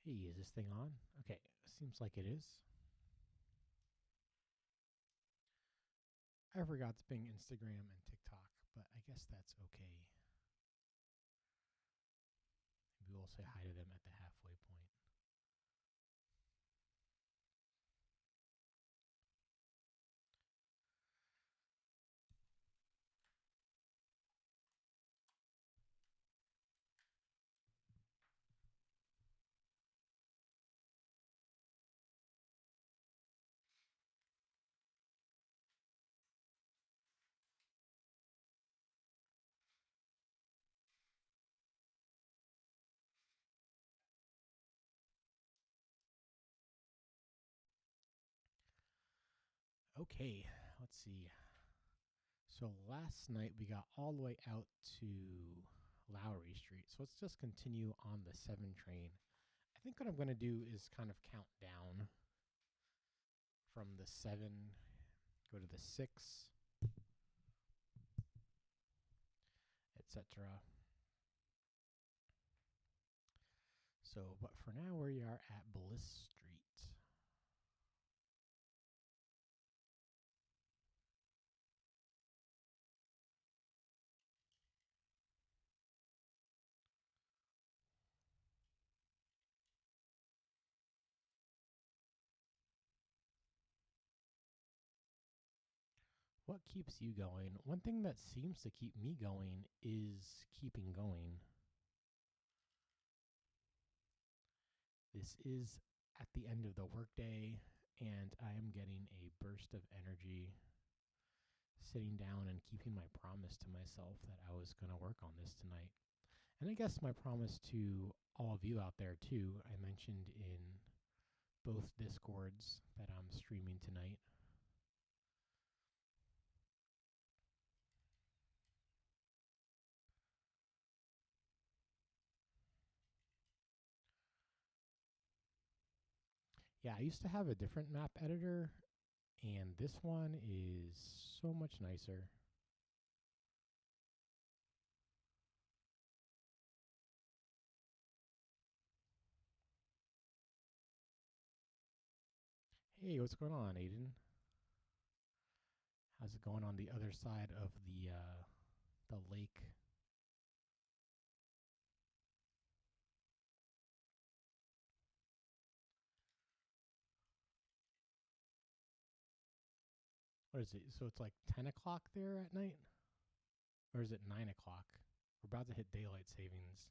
Hey, is this thing on? Okay, seems like it is. I forgot to ping Instagram and TikTok, but I guess that's okay. Maybe we'll say hi to them at the halfway point. Okay, let's see. So last night we got all the way out to Lowry Street. So let's just continue on the 7 train. I think what I'm going to do is kind of count down from the 7, go to the 6, etc. So, but for now we are at Bliss Street. What keeps you going? One thing that seems to keep me going is keeping going. This is at the end of the workday, and I am getting a burst of energy sitting down and keeping my promise to myself that I was going to work on this tonight. And I guess my promise to all of you out there, too, I mentioned in both Discords that I'm streaming tonight. Yeah, I used to have a different map editor, and this one is so much nicer. Hey, what's going on, Aiden? How's it going on the other side of the lake? What is it? So it's like 10 o'clock there at night? Or is it 9 o'clock? We're about to hit daylight savings.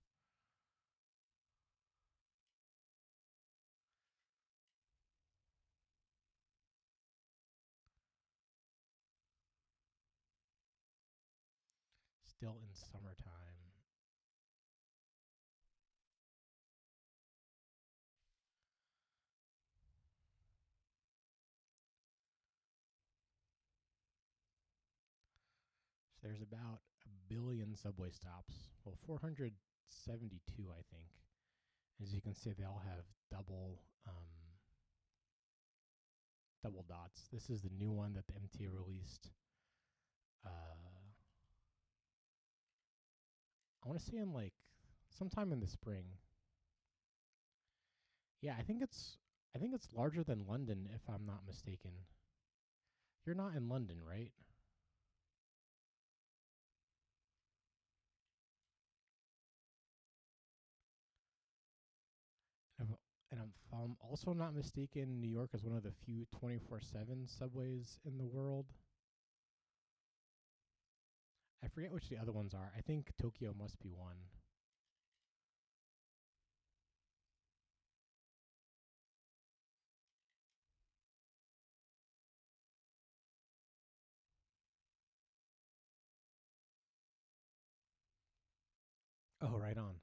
Still in summertime. So there's about a billion subway stops. Well, 472, I think. As you can see, they all have double dots. This is the new one that the MTA released. I want to say in like sometime in the spring. Yeah, I think it's larger than London, if I'm not mistaken. You're not in London, right? And if I'm also not mistaken, New York is one of the few 24/7 subways in the world. I forget which the other ones are. I think Tokyo must be one. Oh, right on.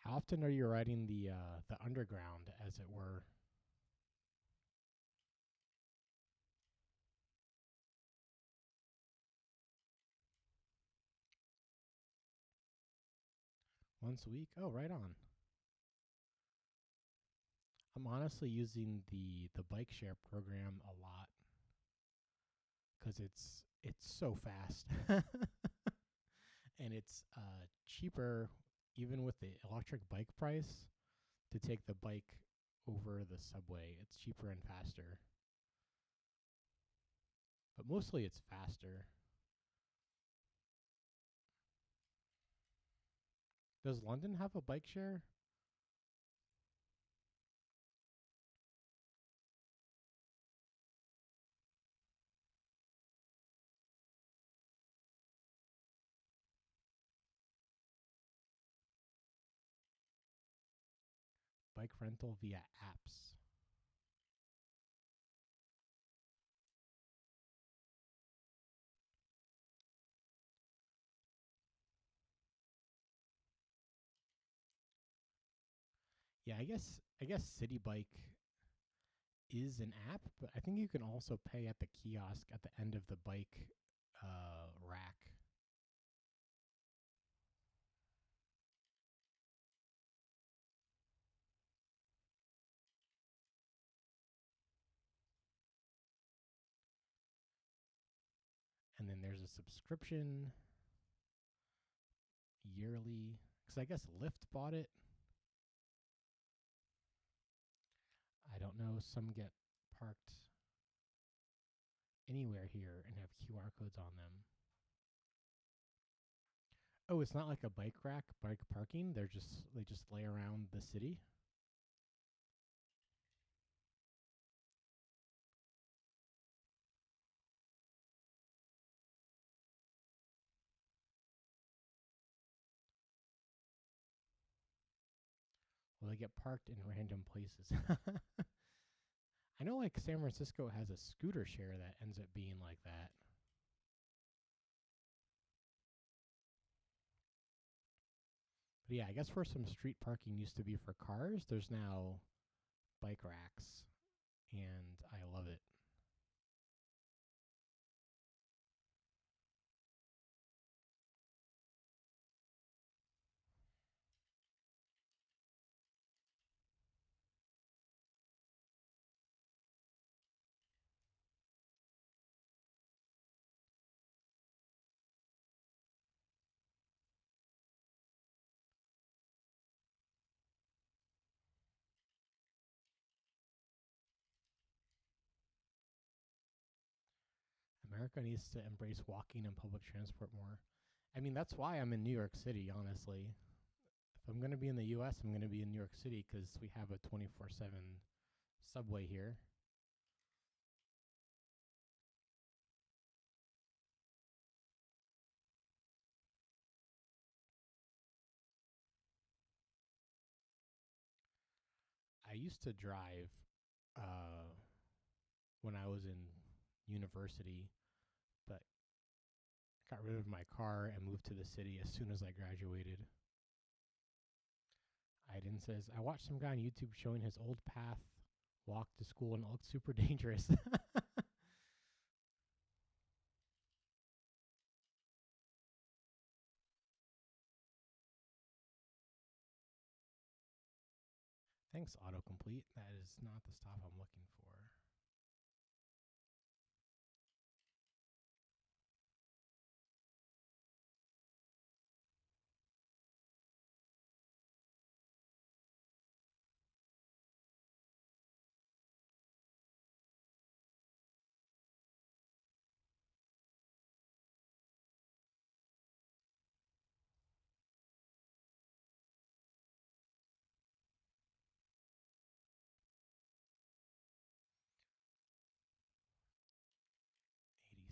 How often are you riding the underground, as it were? Once a week? Oh, right on. I'm honestly using the bike share program a lot because it's so fast and it's cheaper even with the electric bike price to take the bike over the subway. It's cheaper and faster, but mostly it's faster. Does London have a bike share? Bike rental via apps. Yeah, I guess City Bike is an app, but I think you can also pay at the kiosk at the end of the bike rack. And then there's a subscription yearly. Because I guess Lyft bought it. I don't know. Some get parked anywhere here and have QR codes on them. Oh, it's not like a bike rack, bike parking. They just lay around the city. Well, they get parked in random places. I know like San Francisco has a scooter share that ends up being like that. But yeah, I guess where some street parking used to be for cars, there's now bike racks, and I love it. America needs to embrace walking and public transport more. I mean, that's why I'm in New York City, honestly. If I'm going to be in the US, I'm going to be in New York City because we have a 24/7 subway here. I used to drive uh, when I was in university, but got rid of my car and moved to the city as soon as I graduated. Aiden says, I watched some guy on YouTube showing his old path walk to school and it looked super dangerous. Thanks, autocomplete. That is not the stop I'm looking for.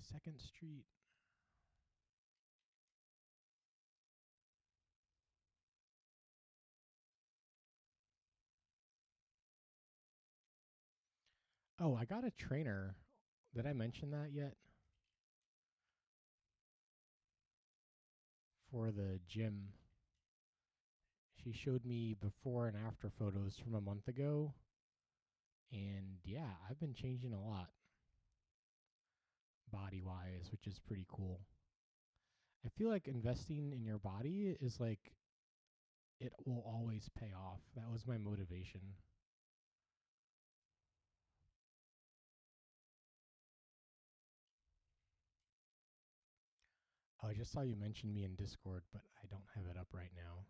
82nd Street. Oh, I got a trainer. Did I mention that yet? For the gym. She showed me before and after photos from a month ago. And yeah, I've been changing a lot body wise, which is pretty cool. I feel like investing in your body is like, it will always pay off. That was my motivation. I just saw you mention me in Discord, but I don't have it up right now.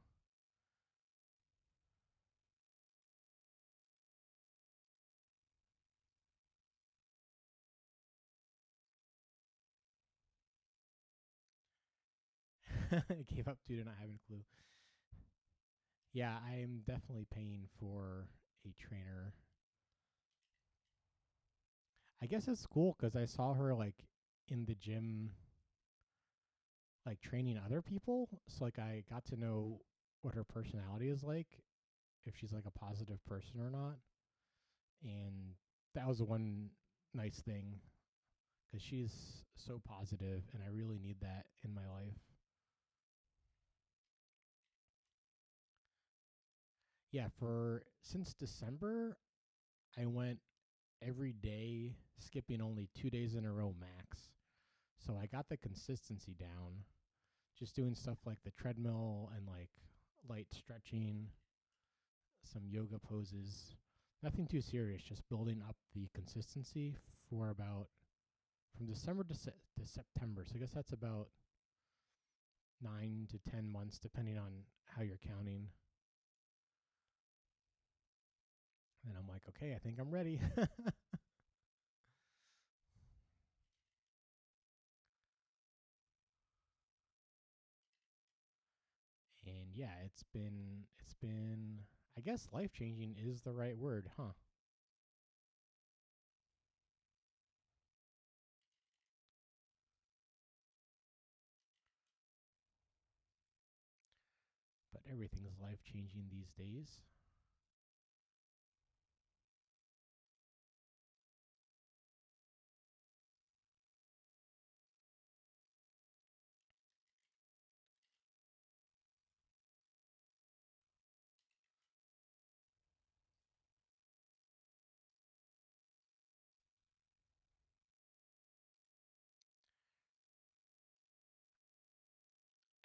I gave up due to not having a clue. Yeah, I'm definitely paying for a trainer. I guess it's cool because I saw her like in the gym, like training other people. So like I got to know what her personality is like, if she's like a positive person or not. And that was one nice thing because she's so positive, and I really need that in my life. Yeah, for since December, I went every day, skipping only 2 days in a row max. So I got the consistency down, just doing stuff like the treadmill and like light stretching, some yoga poses. Nothing too serious, just building up the consistency for about from December to September. So I guess that's about 9 to 10 months, depending on how you're counting. And I'm like, okay, I think I'm ready. And yeah, it's been I guess life changing is the right word, huh? But everything is life changing these days.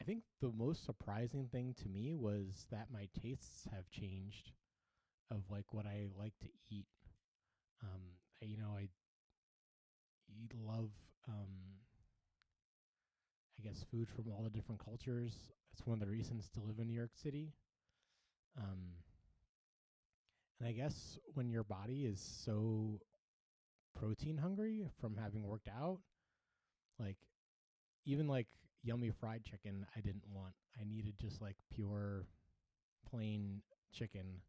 I think the most surprising thing to me was that my tastes have changed of like what I like to eat. I love, I guess, food from all the different cultures. It's one of the reasons to live in New York City. Um, and I guess when your body is so protein hungry from having worked out, like even like yummy fried chicken, I didn't want. I needed just like pure, plain chicken,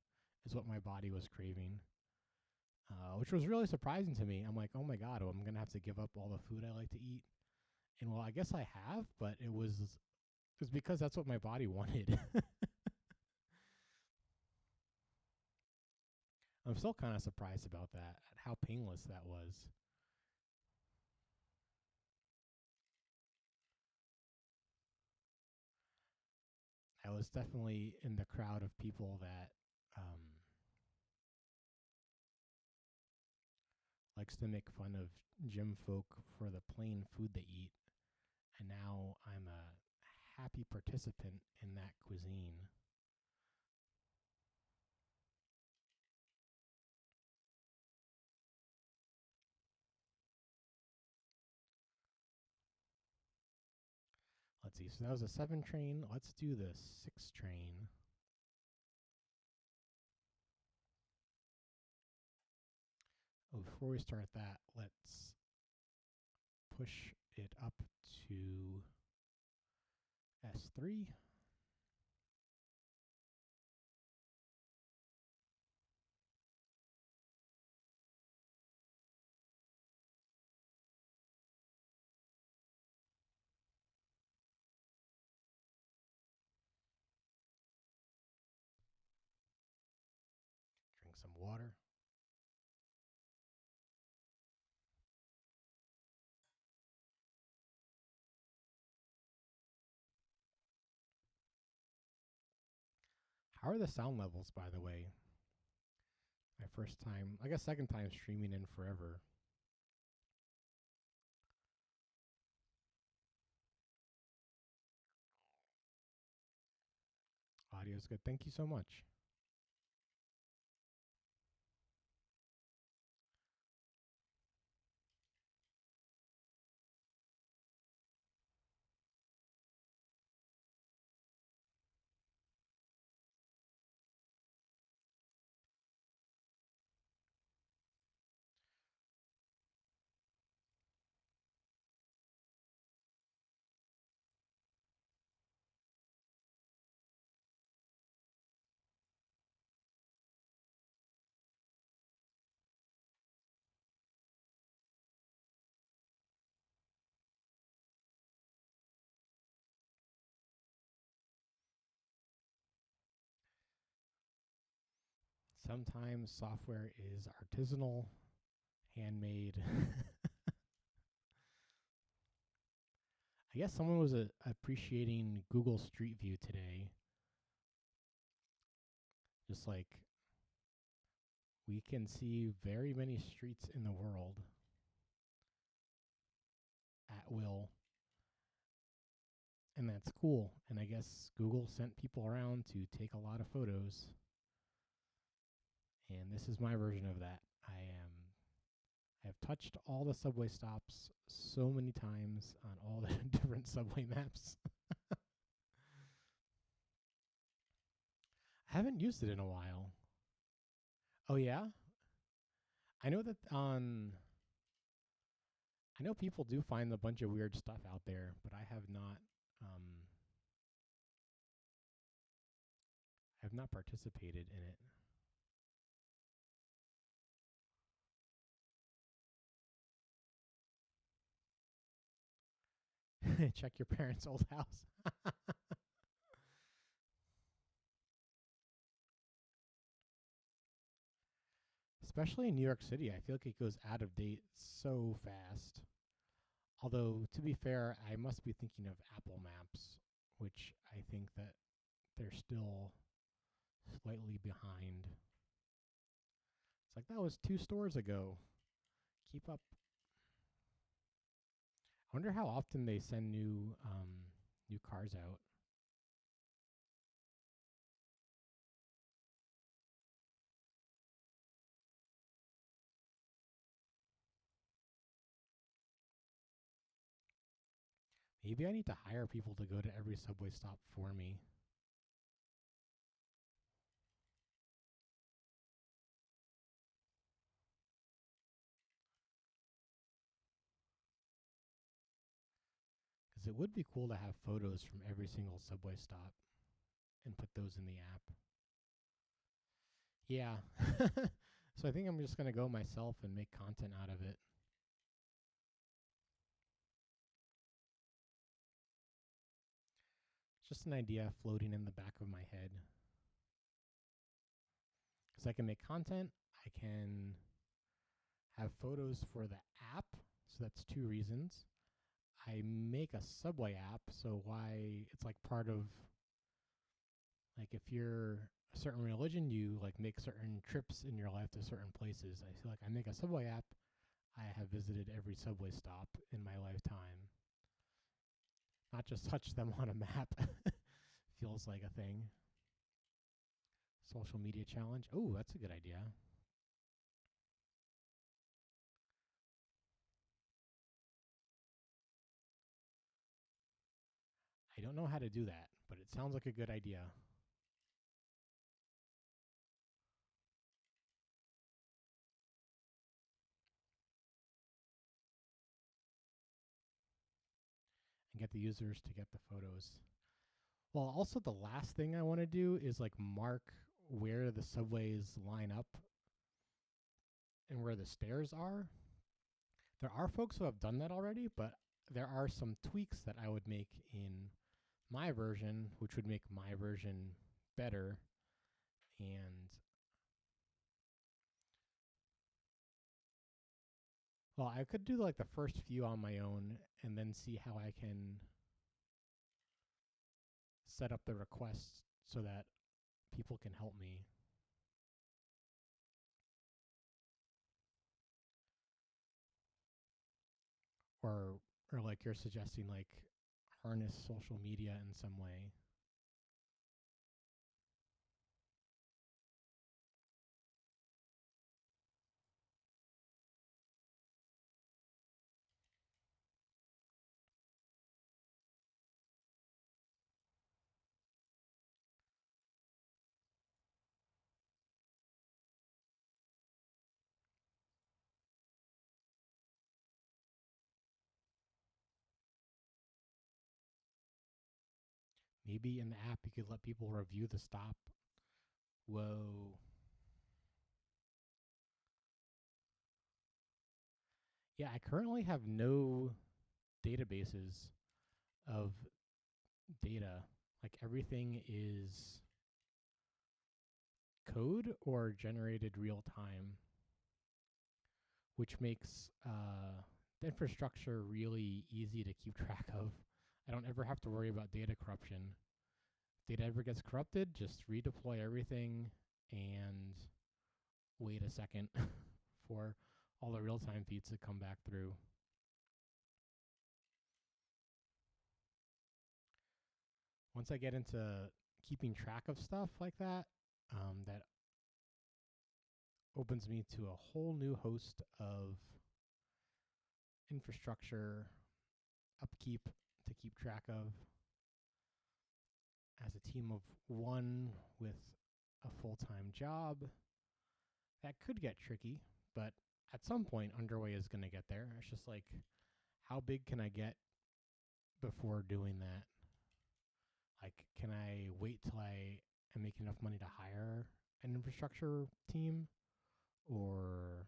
is what my body was craving, which was really surprising to me. I'm like, oh my God, I'm going to have to give up all the food I like to eat. And well, I guess I have, but it was because that's what my body wanted. I'm still kind of surprised about that, at how painless that was. I was definitely in the crowd of people that likes to make fun of gym folk for the plain food they eat, and now I'm a happy participant in that cuisine. Let's see. So that was a 7 train. Let's do the 6 train. Oh, before we start that, let's push it up to S3. Drink some water. How are the sound levels, by the way? My first time, I guess second time streaming in forever. Audio's good. Thank you so much. Sometimes software is artisanal, handmade. I guess someone was appreciating Google Street View today. Just like we can see very many streets in the world at will. And that's cool. And I guess Google sent people around to take a lot of photos. And this is my version of that. I've touched all the subway stops so many times on all the different subway maps. I haven't used it in a while. Oh yeah? I know that I know people do find a bunch of weird stuff out there, but I have not participated in it. Check your parents' old house. Especially in New York City, I feel like it goes out of date so fast. Although, to be fair, I must be thinking of Apple Maps, which I think that they're still slightly behind. It's like, that was 2 stores ago. Keep up. I wonder how often they send new cars out. Maybe I need to hire people to go to every subway stop for me. Because it would be cool to have photos from every single subway stop and put those in the app. Yeah. So I think I'm just going to go myself and make content out of it. It's just an idea floating in the back of my head. Because I can make content, I can have photos for the app, so that's 2 reasons. I make a subway app, so why it's like part of, like, if you're a certain religion, you like make certain trips in your life to certain places. I feel like I make a subway app, I have visited every subway stop in my lifetime. Not just touch them on a map. Feels like a thing. Social media challenge. Oh, that's a good idea. I don't know how to do that, but it sounds like a good idea. And get the users to get the photos. Well, also the last thing I want to do is like mark where the subways line up and where the stairs are. There are folks who have done that already, but there are some tweaks that I would make in my version, which would make my version better. And well, I could do like the first few on my own and then see how I can set up the requests so that people can help me. Or like you're suggesting, like harness social media in some way. Maybe in the app you could let people review the stop. Whoa. Yeah, I currently have no databases of data. Like everything is code or generated real time, which makes the infrastructure really easy to keep track of. I don't ever have to worry about data corruption. If data ever gets corrupted, just redeploy everything and wait a second for all the real-time feeds to come back through. Once I get into keeping track of stuff like that, that opens me to a whole new host of infrastructure upkeep to keep track of as a team of one with a full-time job. That could get tricky, but at some point, Underway is going to get there. It's just like, how big can I get before doing that? Like, can I wait till I am making enough money to hire an infrastructure team? Or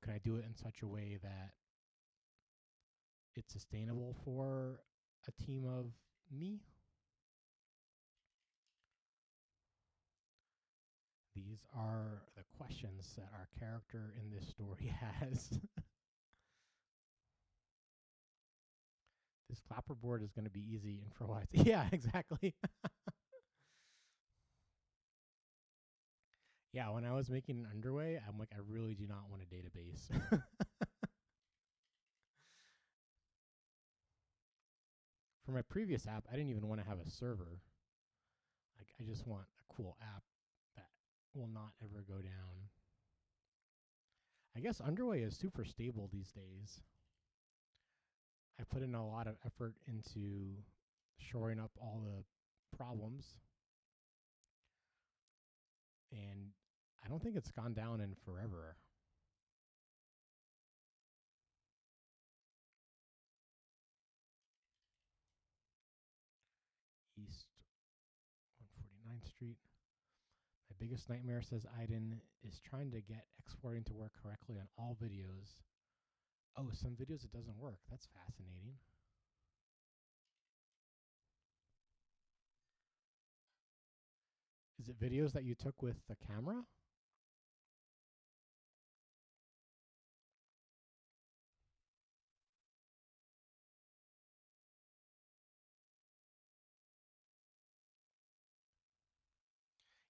can I do it in such a way that it's sustainable for a team of me? These are the questions that our character in this story has. This clapperboard is going to be easy info-wise. Yeah, exactly. Yeah, when I was making an Underway, I'm like, I really do not want a database. For my previous app, I didn't even want to have a server. Like, I just want a cool app that will not ever go down. I guess Underway is super stable these days. I put in a lot of effort into shoring up all the problems, and I don't think it's gone down in forever. East 149th Street. My biggest nightmare, says Aiden, is trying to get exporting to work correctly on all videos. Oh, some videos it doesn't work. That's fascinating. Is it videos that you took with the camera?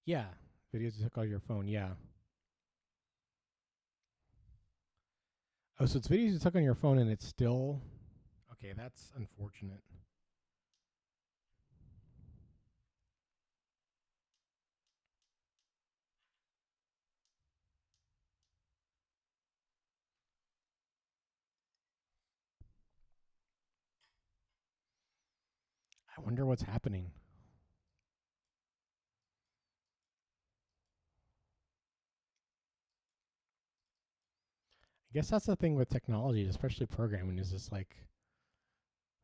Yeah, videos you took on your phone, yeah. Oh, so it's videos you took on your phone and it's still... Okay, that's unfortunate. I wonder what's happening. I guess that's the thing with technology, especially programming, is just like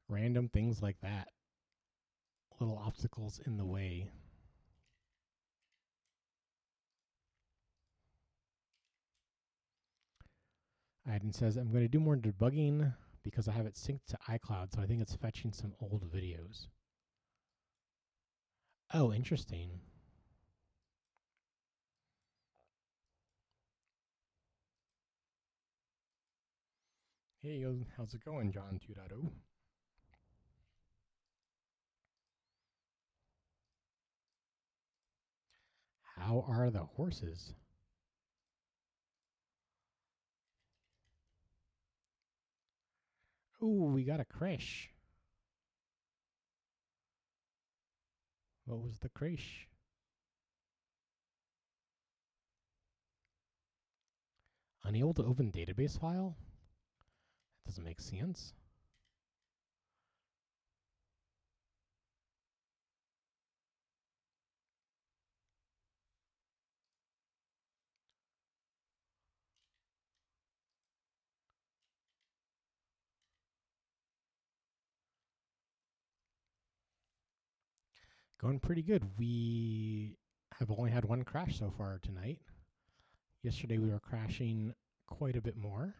random things like that. Little obstacles in the way. Aiden says, I'm going to do more debugging because I have it synced to iCloud, so I think it's fetching some old videos. Oh, interesting. Hey, how's it going, John 2.0? How are the horses? Ooh, we got a crash. What was the crash? Unable to open database file? That doesn't make sense. Going pretty good. We have only had one crash so far tonight. Yesterday we were crashing quite a bit more,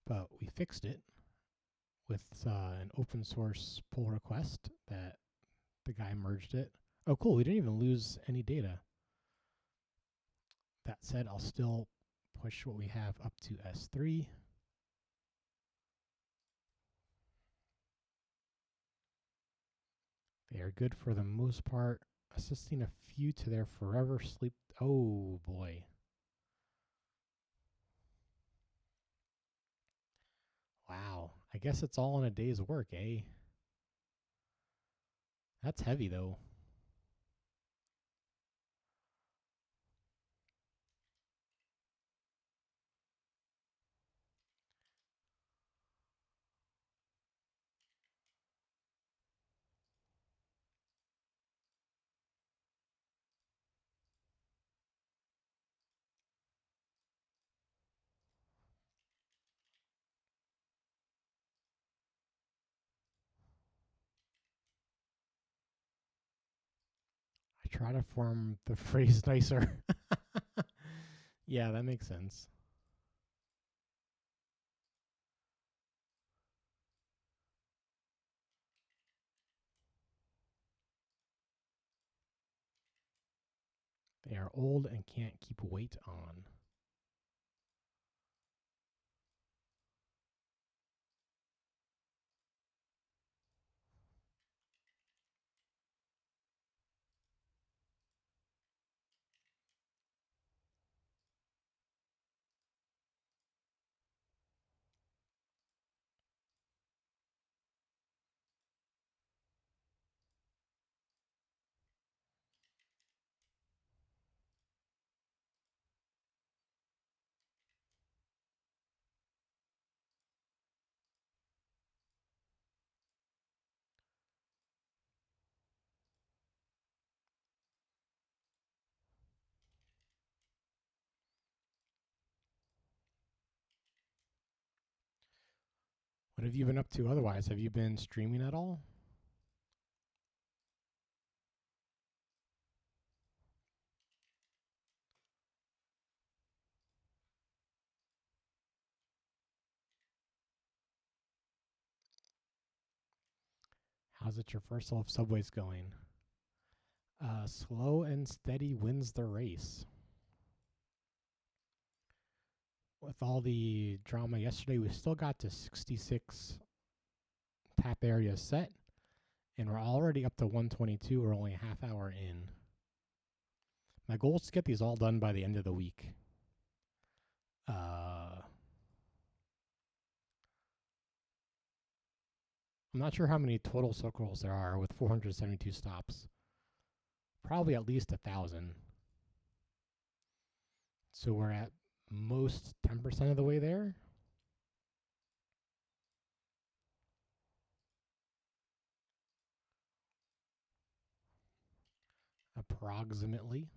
but we fixed it with an open source pull request that the guy merged it. Oh, cool. We didn't even lose any data. That said, I'll still push what we have up to S3. They are good for the most part, assisting a few to their forever sleep. Oh, boy. Wow. I guess it's all in a day's work, eh? That's heavy, though. I try to form the phrase nicer. Yeah, that makes sense. They are old and can't keep weight on. What have you been up to otherwise? Have you been streaming at all? How's it your first of subways going? Slow and steady wins the race. With all the drama yesterday, we still got to 66 tap areas set, and we're already up to 122. We're only a half hour in. My goal is to get these all done by the end of the week. I'm not sure how many total circles there are with 472 stops. Probably at least 1,000. So we're at most 10% of the way there. Approximately.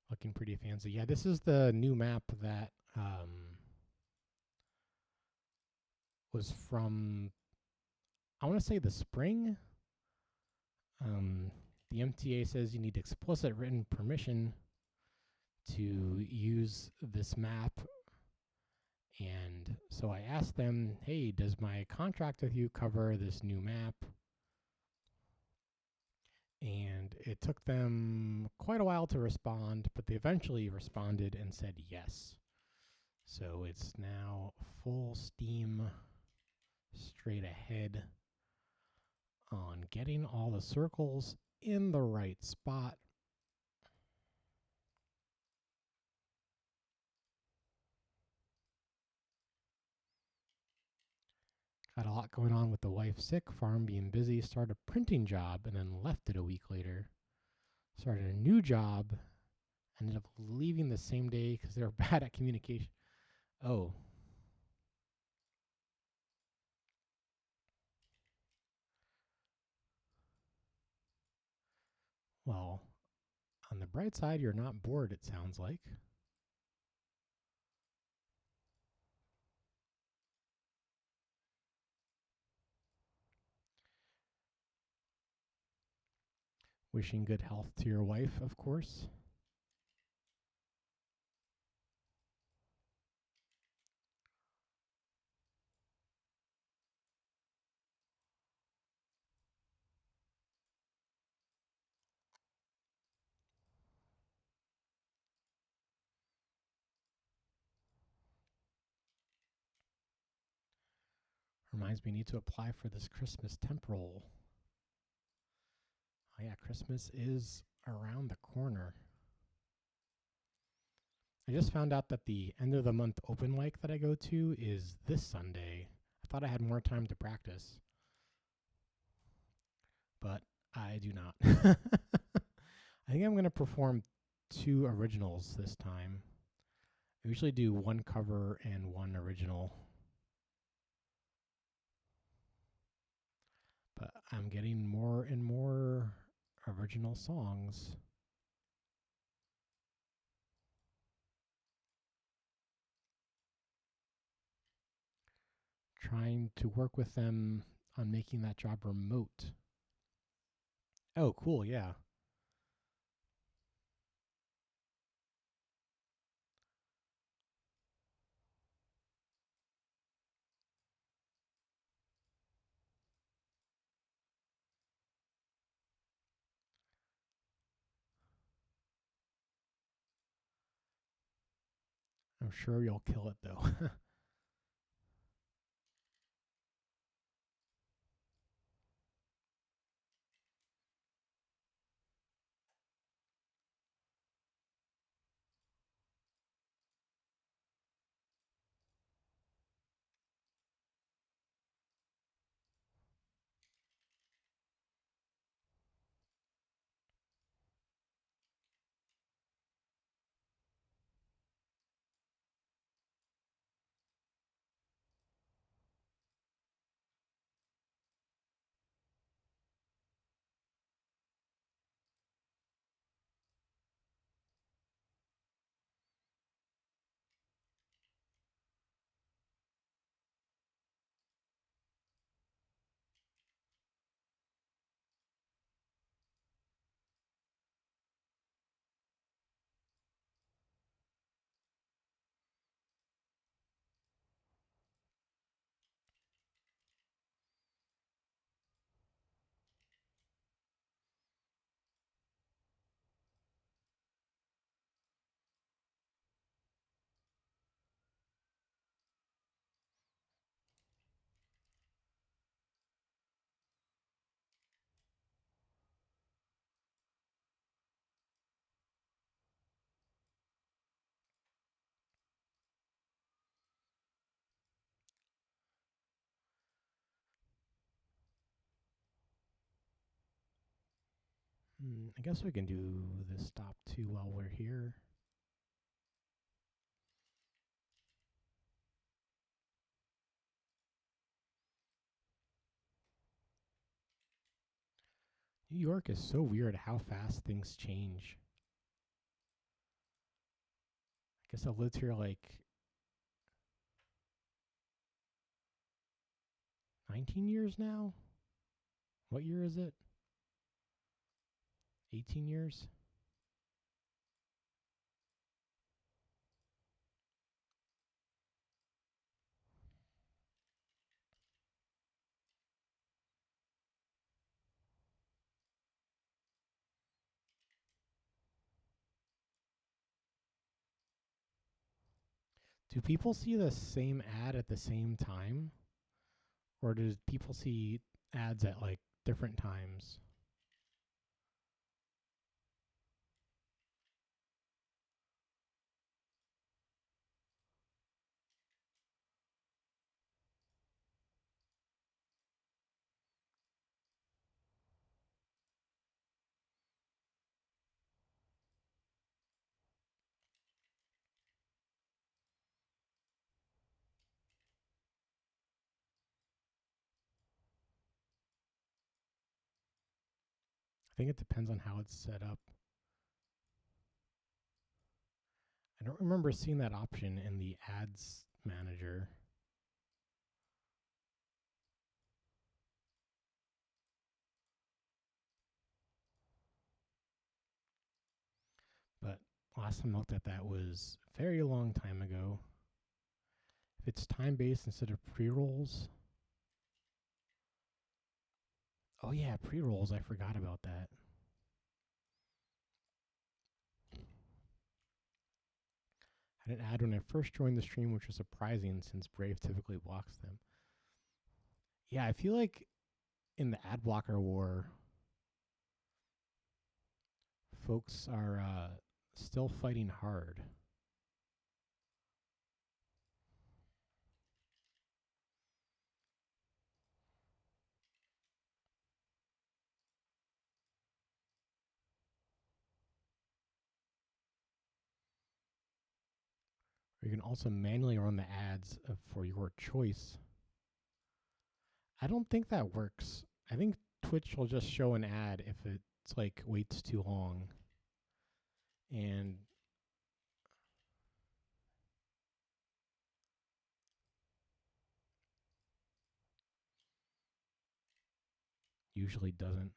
Looking pretty fancy. Yeah, this is the new map that was from, I want to say the spring. The MTA says you need explicit written permission to use this map. And so I asked them, hey, does my contract with you cover this new map? And it took them quite a while to respond, but they eventually responded and said yes. So it's now full steam straight ahead on getting all the circles in the right spot. Got a lot going on with the wife sick, farm being busy, started a printing job, and then left it a week later. Started a new job, ended up leaving the same day because they were bad at communication. Oh. Well, on the bright side, you're not bored, it sounds like. Wishing good health to your wife, of course. Reminds me, I need to apply for this Christmas temporal. Oh yeah, Christmas is around the corner. I just found out that the end of the month open mic that I go to is this Sunday. I thought I had more time to practice, but I do not. I think I'm going to perform 2 originals this time. I usually do 1 cover and 1 original, but I'm getting more and more original songs. Trying to work with them on making that job remote. Oh, cool, yeah. I'm sure you'll kill it though. I guess we can do the stop 2 while we're here. New York is so weird how fast things change. I guess I've lived here like 19 years now. What year is it? 18 years? Do people see the same ad at the same time? Or do people see ads at like different times? I think it depends on how it's set up. I don't remember seeing that option in the ads manager. Last time I looked at that was a very long time ago. If it's time based instead of pre rolls. Oh, yeah, pre rolls. I forgot about that. I had an ad when I first joined the stream, which was surprising since Brave typically blocks them. Yeah, I feel like in the ad blocker war, folks are still fighting hard. You can also manually run the ads for your choice. I don't think that works. I think Twitch will just show an ad if it's like waits too long. And usually doesn't.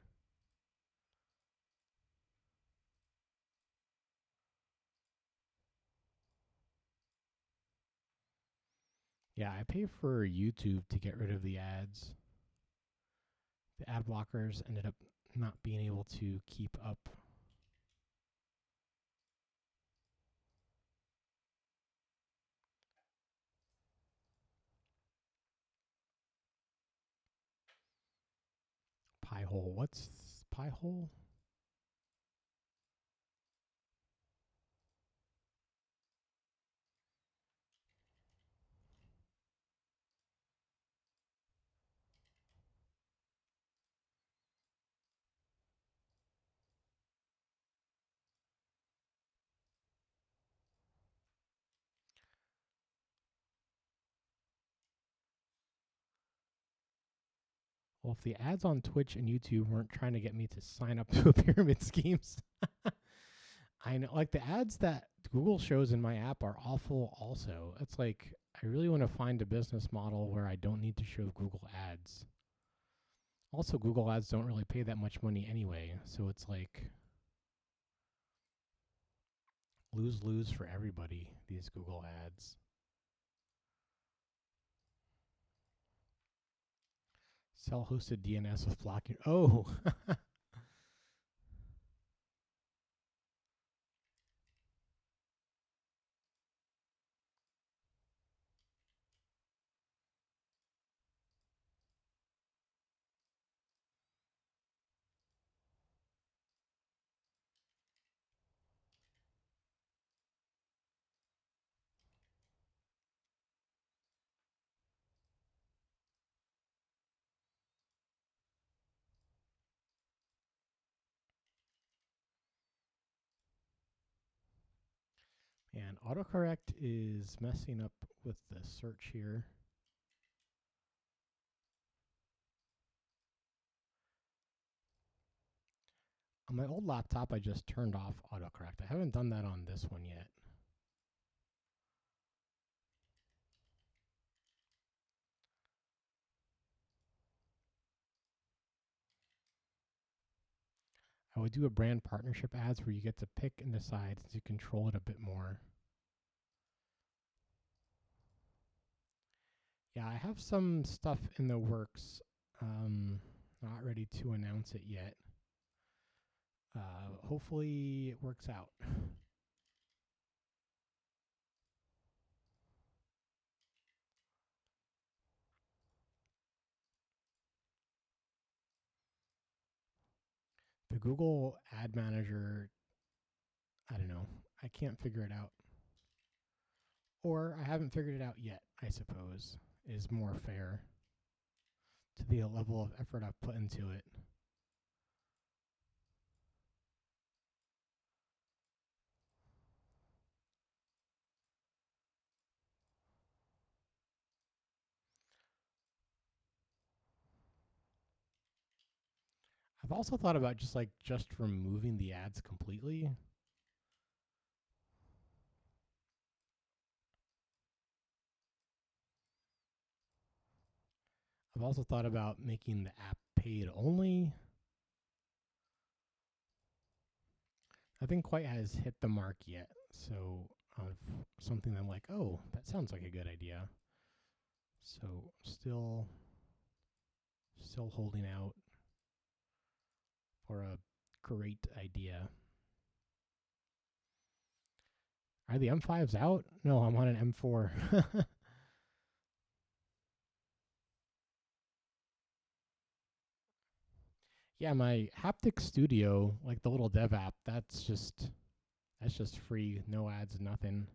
Yeah, I pay for YouTube to get rid of the ads. The ad blockers ended up not being able to keep up. Piehole. What's Piehole? Well, if the ads on Twitch and YouTube weren't trying to get me to sign up to a pyramid schemes, I know, like the ads that Google shows in my app are awful also. It's like, I really want to find a business model where I don't need to show Google ads. Also, Google ads don't really pay that much money anyway, so it's like lose-lose for everybody, these Google ads. Self-hosted DNS with blocking. Oh, and autocorrect is messing up with the search here. On my old laptop, I just turned off autocorrect. I haven't done that on this one yet. I would do a brand partnership ads where you get to pick and decide to control it a bit more. Yeah, I have some stuff in the works. Not ready to announce it yet. Hopefully it works out. The Google Ad Manager, I don't know. I can't figure it out. Or I haven't figured it out yet, I suppose, is more fair to the level of effort I've put into it. I've also thought about just removing the ads completely. I've also thought about making the app paid only. nothing quite has hit the mark yet. So of something that I'm like, oh, that sounds like a good idea. So still holding out for a great idea. Are the M5s out? No, I'm on an M4. Yeah, my Haptic Studio, like the little dev app, that's just free, no ads, nothing.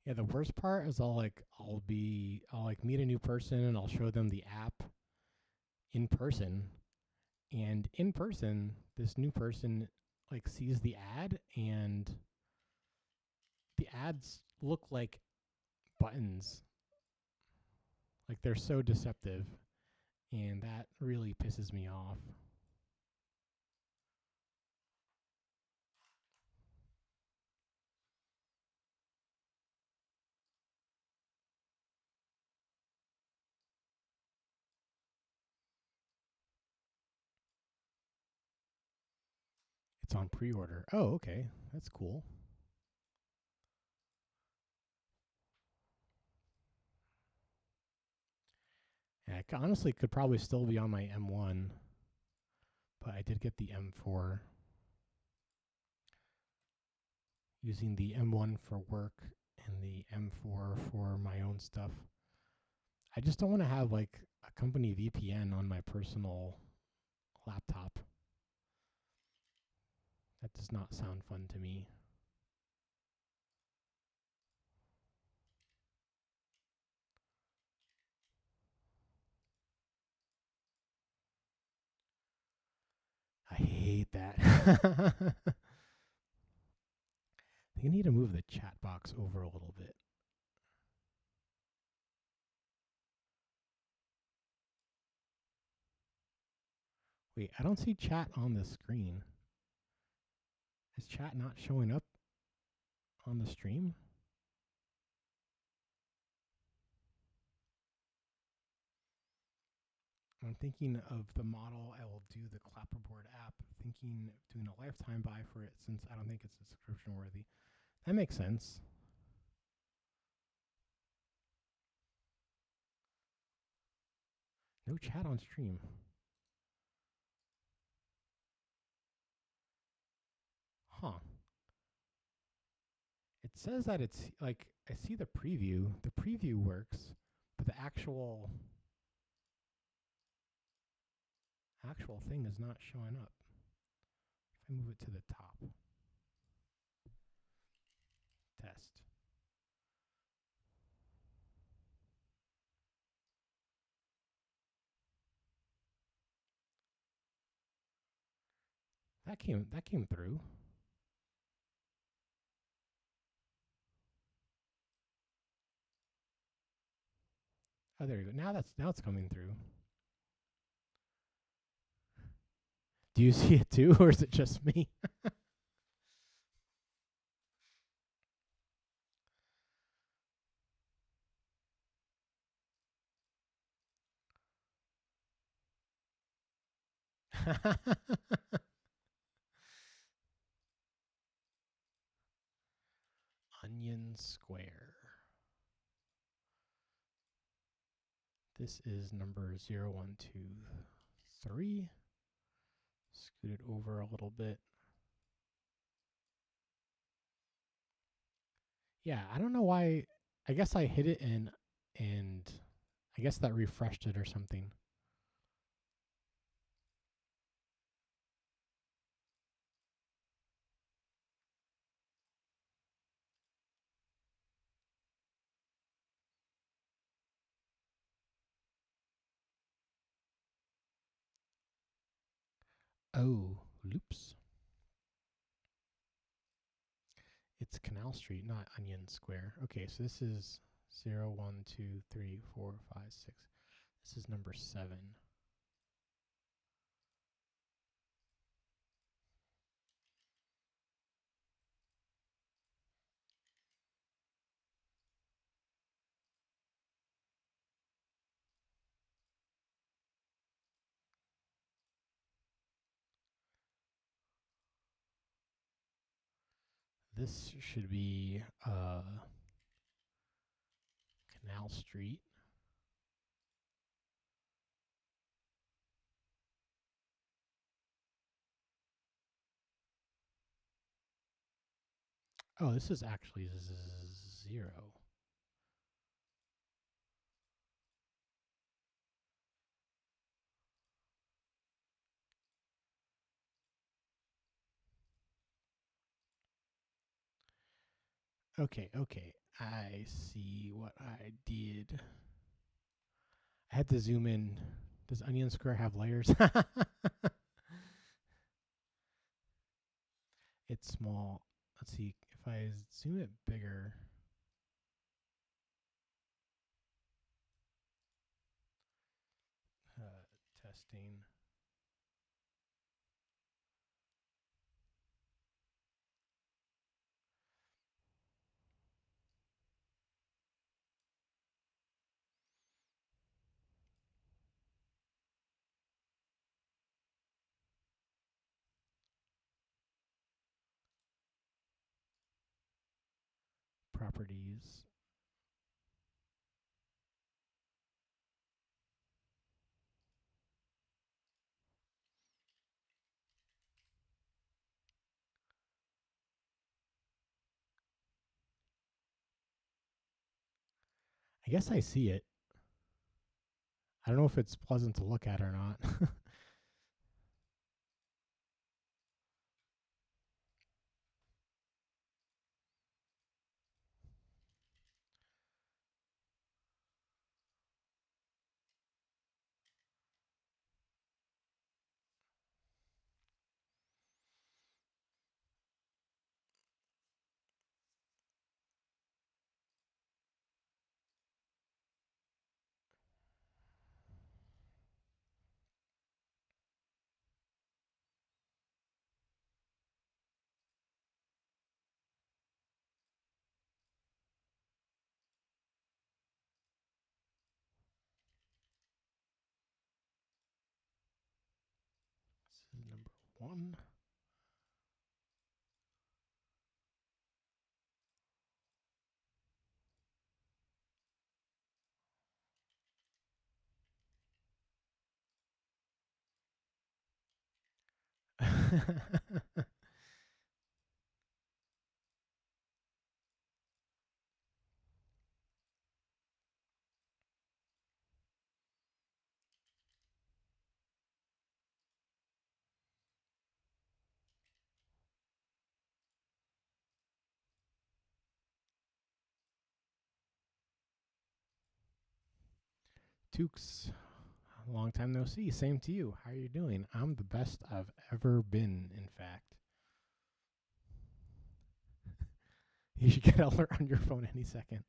Yeah, the worst part is I'll meet a new person and I'll show them the app in person, and in person this new person like sees the ad, and the ads look like buttons. Like they're so deceptive, and that really pisses me off. It's on pre-order. Oh, okay. That's cool. Yeah, I honestly could probably still be on my M1, but I did get the M4, using the M1 for work and the M4 for my own stuff. I just don't want to have like a company VPN on my personal laptop. That does not sound fun to me. I hate that. I think I need to move the chat box over a little bit. Wait, I don't see chat on the screen. Is chat not showing up on the stream? I'm thinking of the model I will do the Clapperboard app, thinking of doing a lifetime buy for it since I don't think it's subscription worthy. That makes sense. No chat on stream. Huh. It says that it's like, I see the preview. The preview works, but the actual thing is not showing up. If I move it to the top. Test. That came through. Oh, there you go. Now it's coming through. Do you see it too, or is it just me? Onion Square. This is number 0123. Scoot it over a little bit. Yeah, I don't know why. I guess I hit it and I guess that refreshed it or something. Oh, loops. it's Canal Street, not Onion Square. Okay, so this is 0, 1, 2, 3, 4, 5, 6. This is number 7. This should be Canal Street. Oh, this is actually 0. Okay. I see what I did. I had to zoom in. Does Onion Square have layers? It's small. Let's see. If I zoom it bigger. Testing. Properties. I guess I see it. I don't know if it's pleasant to look at or not. This is number 1. Tukes, long time no see. Same to you. How are you doing? I'm the best I've ever been, in fact. You should get an alert on your phone any second.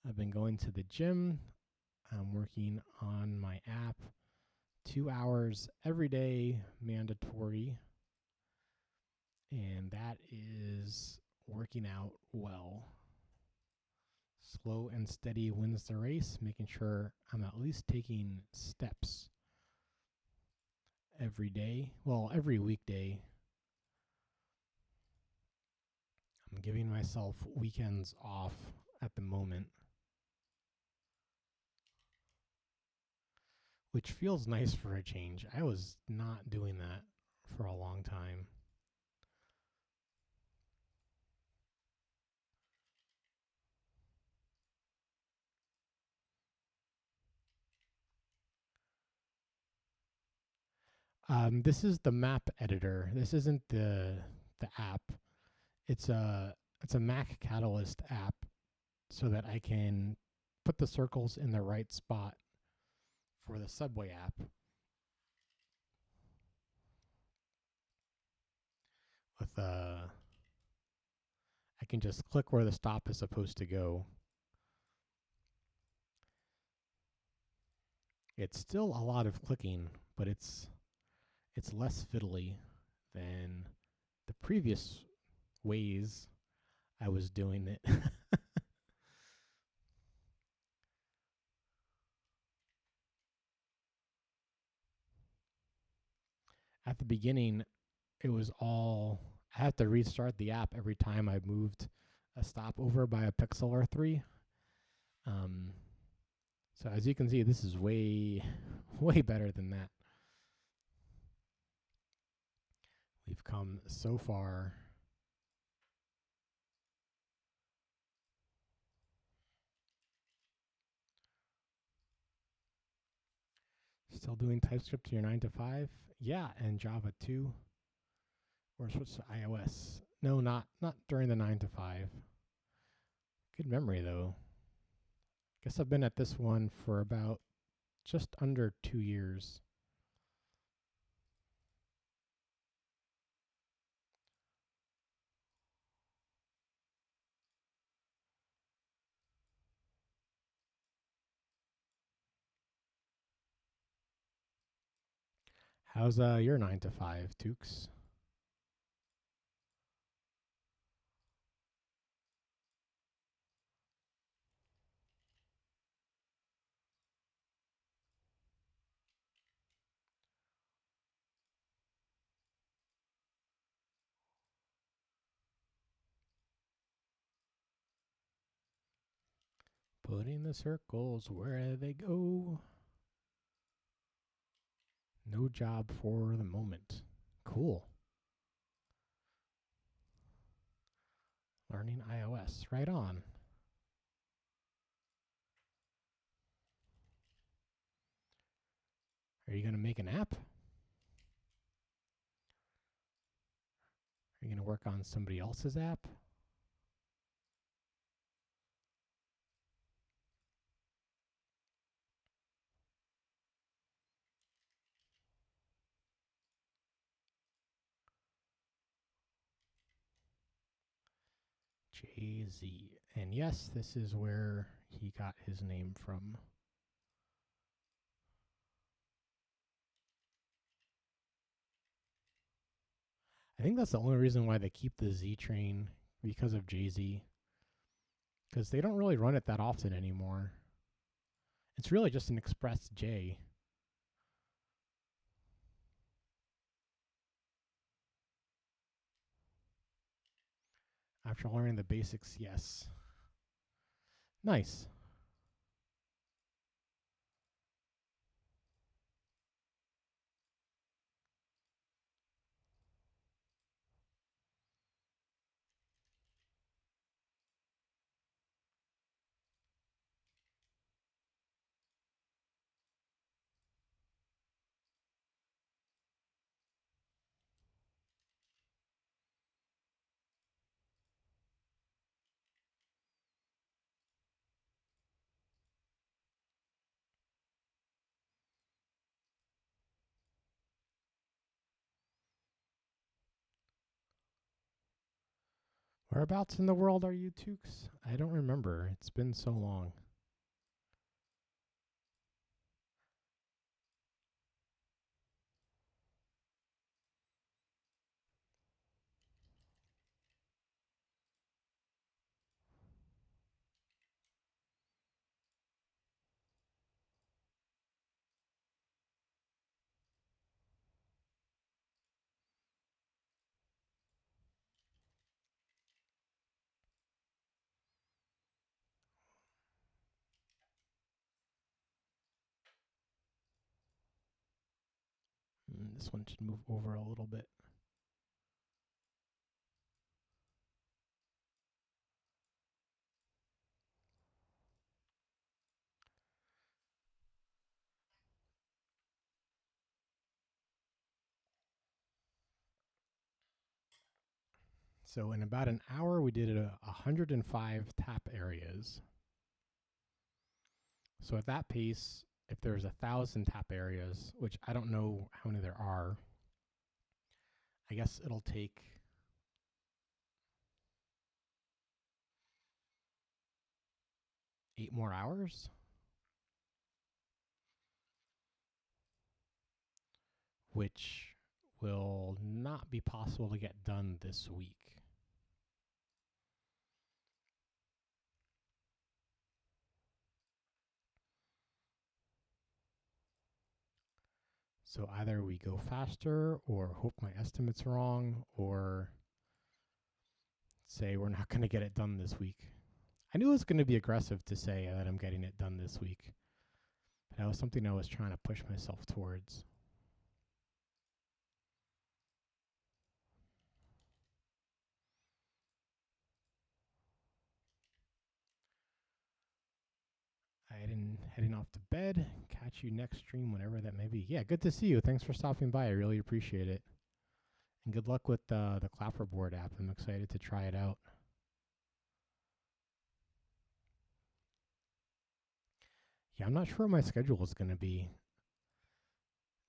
I've been going to the gym. I'm working on my app 2 hours every day, mandatory. And that is working out well. Slow and steady wins the race, making sure I'm at least taking steps every day. Well, every weekday. I'm giving myself weekends off at the moment, which feels nice for a change. I was not doing that for a long time. This is the map editor. This isn't the app. It's a Mac Catalyst app, so that I can put the circles in the right spot for the Subway app. With I can just click where the stop is supposed to go. It's still a lot of clicking, but it's less fiddly than the previous ways I was doing it. At the beginning, it was all, I had to restart the app every time I moved a stop over by a pixel or 3. So as you can see, this is way, way better than that. We've come so far. Still doing TypeScript to your 9 to 5? Yeah, and Java too. Or switch to iOS. No, not during the 9 to 5. Good memory though. Guess I've been at this one for about just under 2 years. How's your 9 to 5, Tukes? Putting the circles where they go. No job for the moment. Cool. Learning iOS. Right on. Are you going to make an app? Are you going to work on somebody else's app? Jay-Z. And yes, this is where he got his name from. I think that's the only reason why they keep the Z train, because of Jay-Z. Because they don't really run it that often anymore. It's really just an Express J. After learning the basics, yes. Nice. Whereabouts in the world are you, Tukes? I don't remember. It's been so long. This one should move over a little bit. So in about an hour, we did 105 tap areas. So at that pace, if there's 1,000 tap areas, which I don't know how many there are, I guess it'll take 8 more hours, which will not be possible to get done this week. So either we go faster or hope my estimate's wrong or say we're not going to get it done this week. I knew it was going to be aggressive to say that I'm getting it done this week, but that was something I was trying to push myself towards. Heading off to bed. Catch you next stream, whenever that may be. Yeah, good to see you. Thanks for stopping by. I really appreciate it. And good luck with the Clapperboard app. I'm excited to try it out. Yeah, I'm not sure what my schedule is going to be.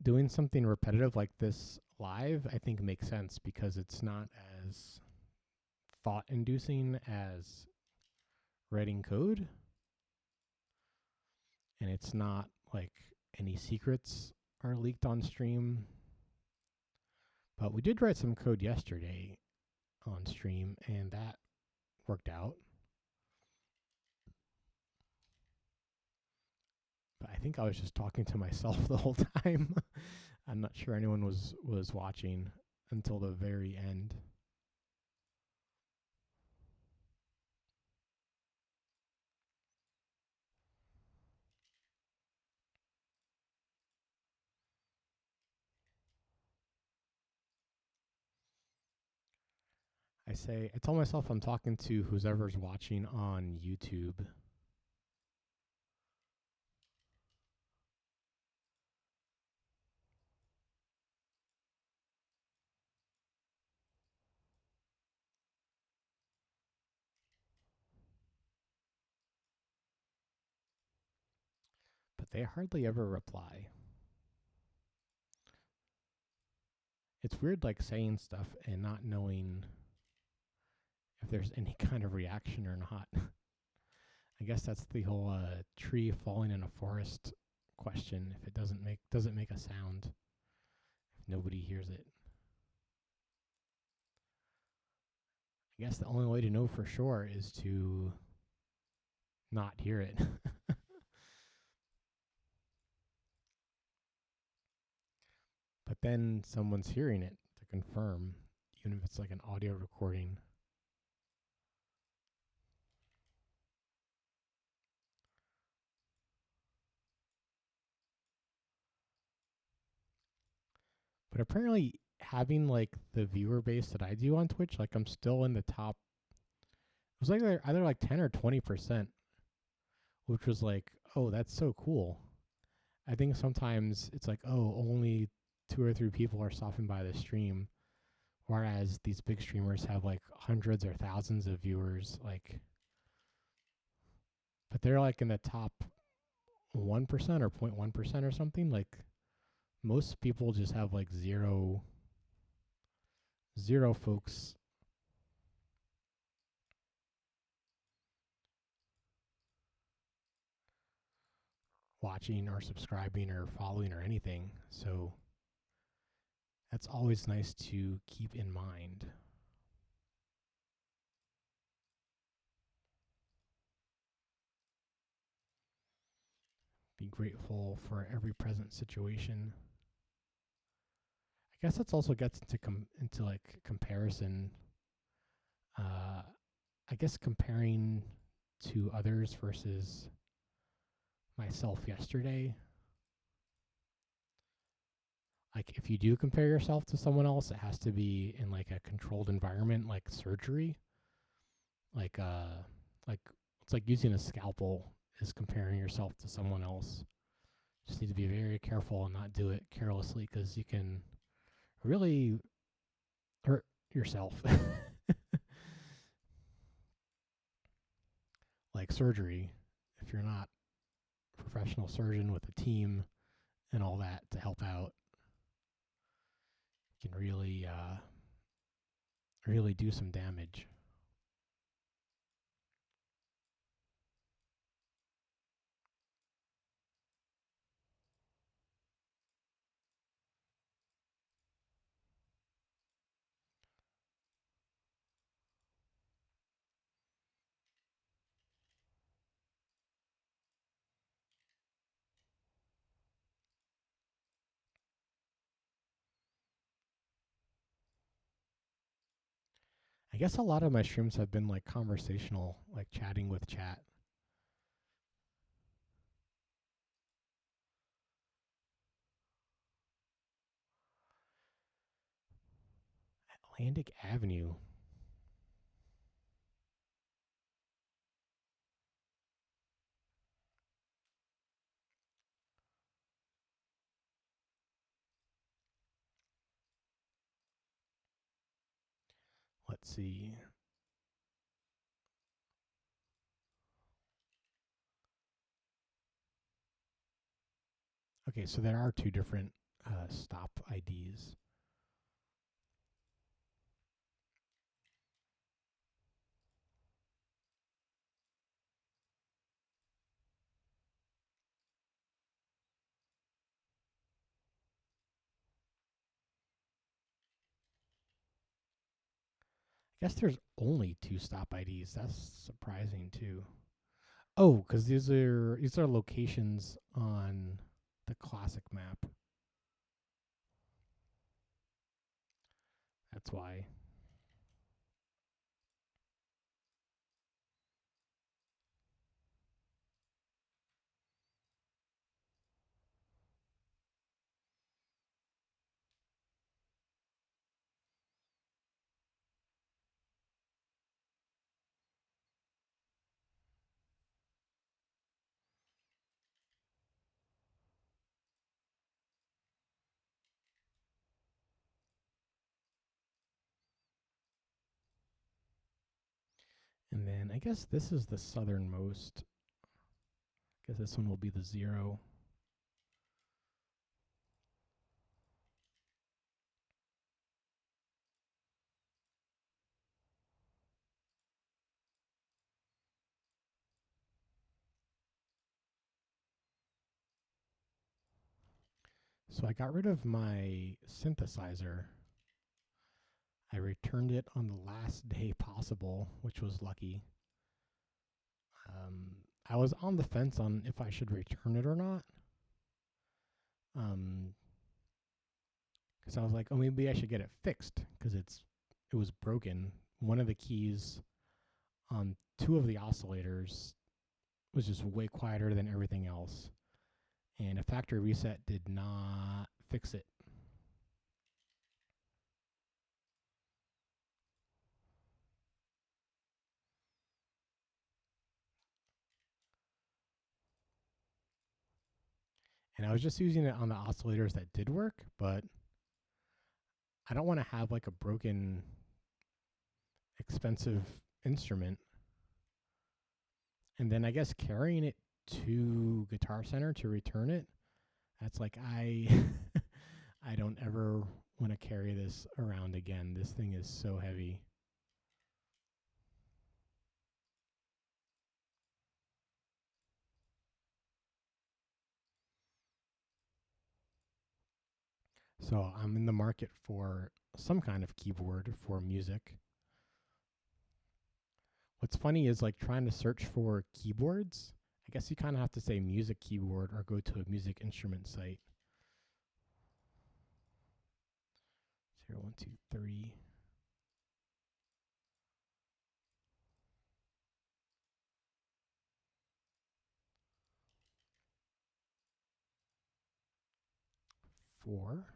Doing something repetitive like this live, I think makes sense because it's not as thought-inducing as writing code. And it's not like any secrets are leaked on stream. But we did write some code yesterday on stream, and that worked out. But I think I was just talking to myself the whole time. I'm not sure anyone was watching until the very end. I tell myself I'm talking to whoever's watching on YouTube. But they hardly ever reply. It's weird like saying stuff and not knowing if there's any kind of reaction or not. I guess that's the whole tree falling in a forest question. If it doesn't make a sound, if nobody hears it. I guess the only way to know for sure is to not hear it. But then someone's hearing it to confirm, even if it's like an audio recording. But apparently having like the viewer base that I do on Twitch, like I'm still in the top. It was like either like 10 or 20%, which was like, oh, that's so cool. I think sometimes it's like, oh, only 2 or 3 people are stopping by the stream, whereas these big streamers have like hundreds or thousands of viewers, like, but they're like in the top 1% or 0.1% or something. Like most people just have like zero folks watching or subscribing or following or anything. So that's always nice to keep in mind. Be grateful for every present situation. I guess that also gets into like comparison. I guess comparing to others versus myself yesterday. Like if you do compare yourself to someone else, it has to be in like a controlled environment, like surgery. Like it's like using a scalpel is comparing yourself to someone else. Just need to be very careful and not do it carelessly because you can really hurt yourself. Like surgery, if you're not a professional surgeon with a team and all that to help out, can really, really, do some damage. I guess a lot of my streams have been like conversational, like chatting with chat. Atlantic Avenue. Let's see. Okay, so there are two different stop IDs. I guess there's only two stop IDs. That's surprising too. Oh, because these are locations on the classic map. That's why. And then I guess this is the southernmost. I guess this one will be the 0. So I got rid of my synthesizer. I returned it on the last day possible, which was lucky. I was on the fence on if I should return it or not. Because I was like, oh, maybe I should get it fixed because it was broken. One of the keys on two of the oscillators was just way quieter than everything else, and a factory reset did not fix it. And I was just using it on the oscillators that did work, but I don't want to have like a broken, expensive instrument. And then I guess carrying it to Guitar Center to return it, that's like I I don't ever want to carry this around again. This thing is so heavy. So I'm in the market for some kind of keyboard for music. What's funny is like trying to search for keyboards. I guess you kind of have to say music keyboard or go to a music instrument site. 0, 1, 2, 3. Four.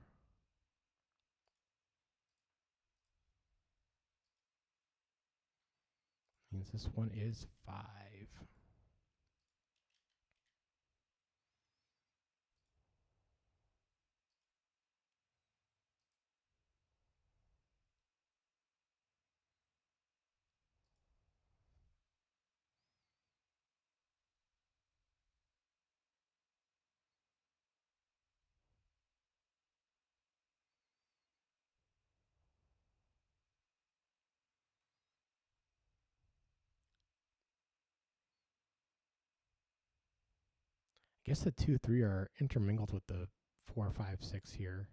Means this one is 5. I guess the 2, 3 are intermingled with the 4, 5, 6 here.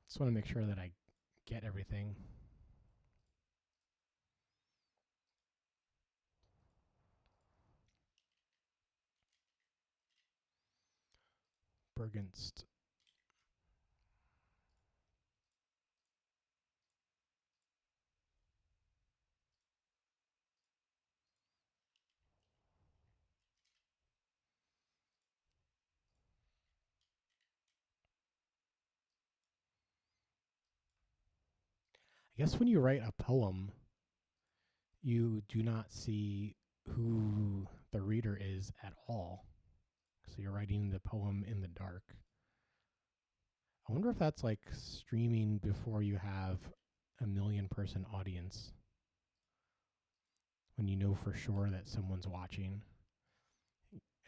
Just want to make sure that I get everything. Bergenst. I guess when you write a poem, you do not see who the reader is at all. So you're writing the poem in the dark. I wonder if that's like streaming before you have a 1,000,000-person audience. When you know for sure that someone's watching,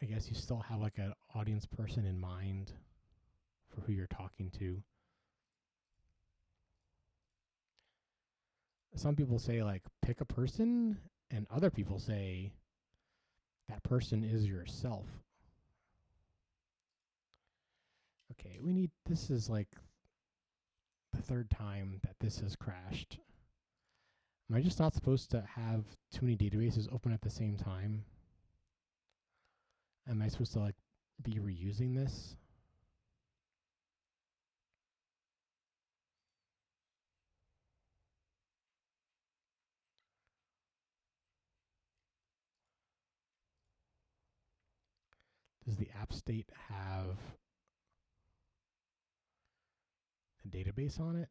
I guess you still have like an audience person in mind for who you're talking to. Some people say like pick a person, and other people say that person is yourself. Okay, this is like the third time that this has crashed. Am I just not supposed to have too many databases open at the same time? Am I supposed to like be reusing this? Does the app state have a database on it?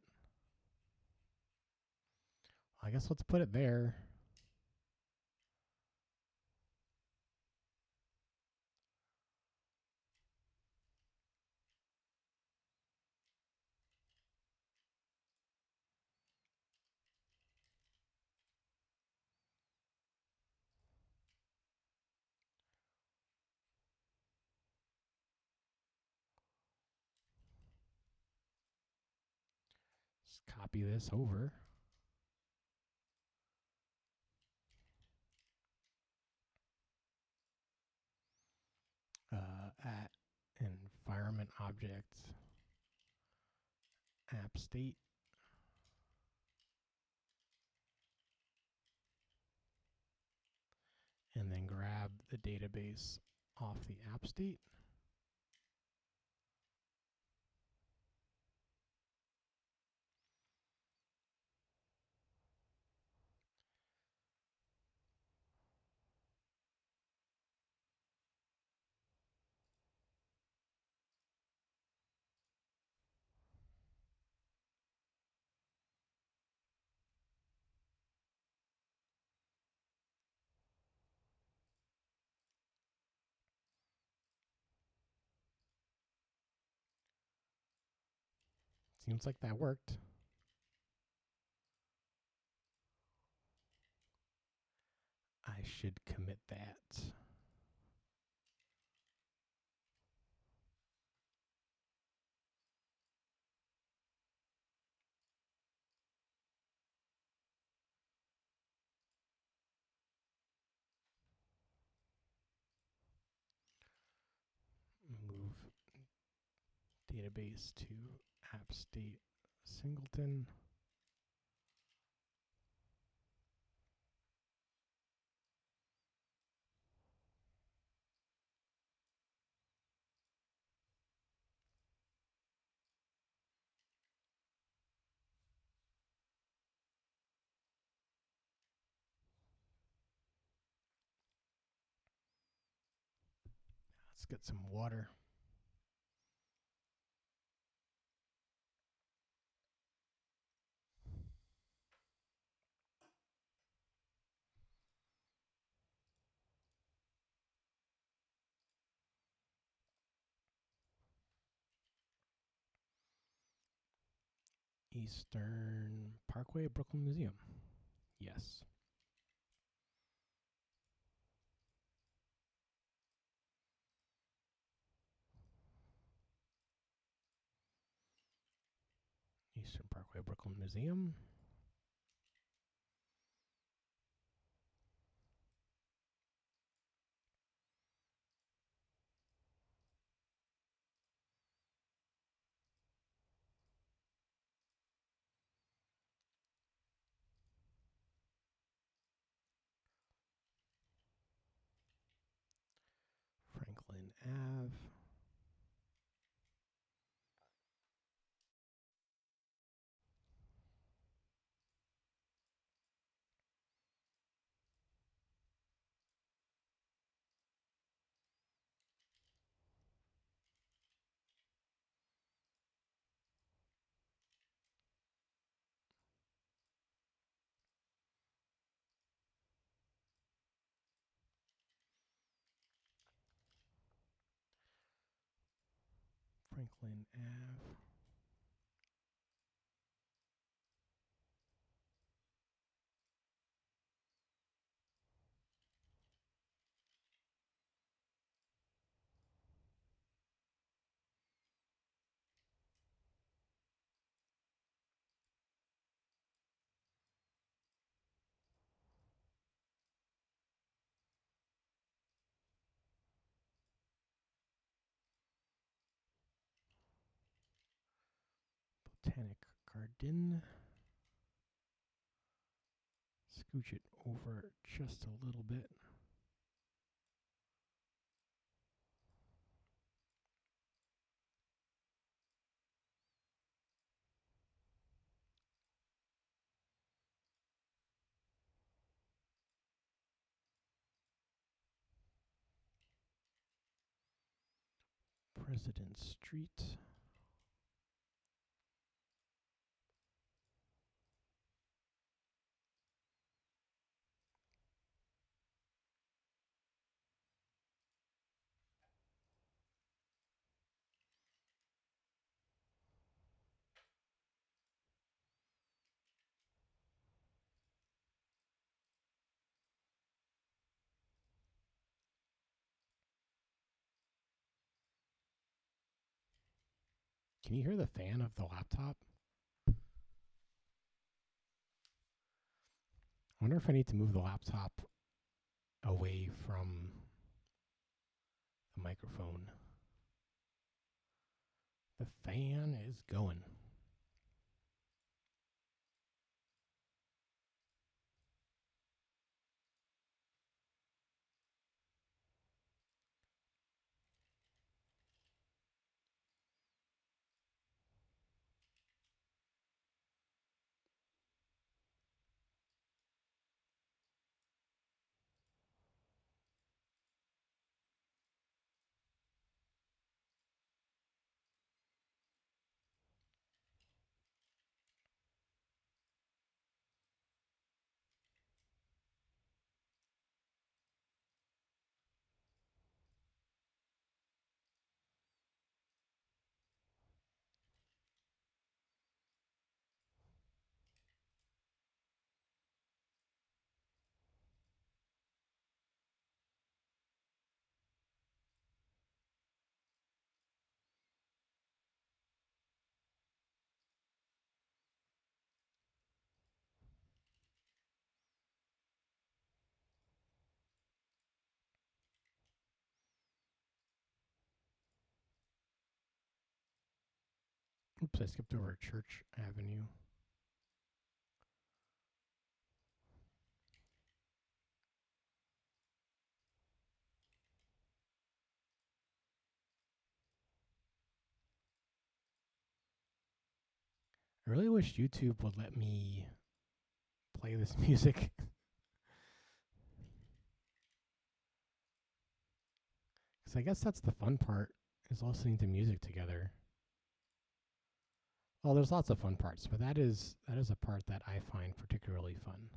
I guess let's put it there. Just copy this over. At environment object app state, and then grab the database off the app state. Seems like that worked. I should commit that. Move database to app state singleton. Let's get some water. Eastern Parkway, Brooklyn Museum. Yes. Eastern Parkway, Brooklyn Museum. Franklin Ave. Franklin Ave. Botanic Garden. Scooch it over just a little bit. President Street. Can you hear the fan of the laptop? I wonder if I need to move the laptop away from the microphone. The fan is going. Oops, I skipped over Church Avenue. I really wish YouTube would let me play this music. Because I guess that's the fun part, is listening to music together. Well, there's lots of fun parts, but that is a part that I find particularly fun.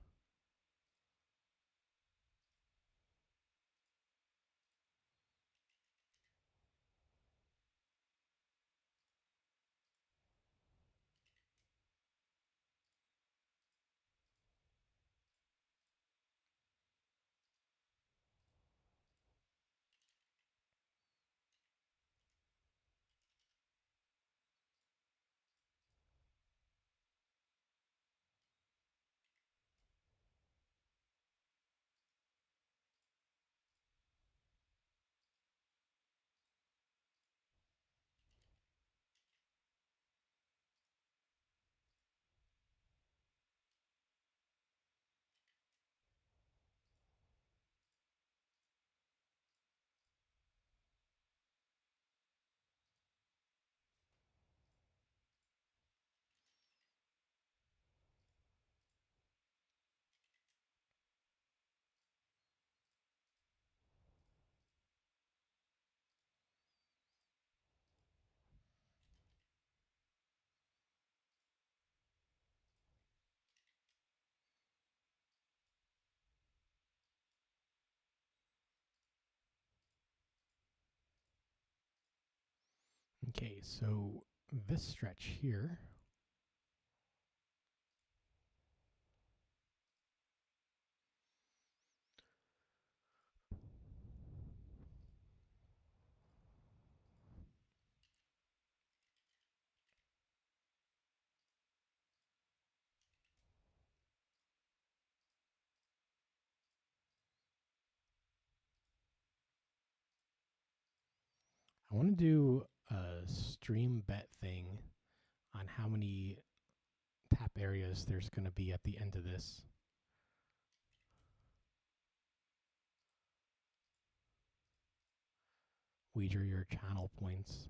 Okay, so this stretch here I want to do a stream bet thing on how many tap areas there's going to be at the end of this. Wager your channel points.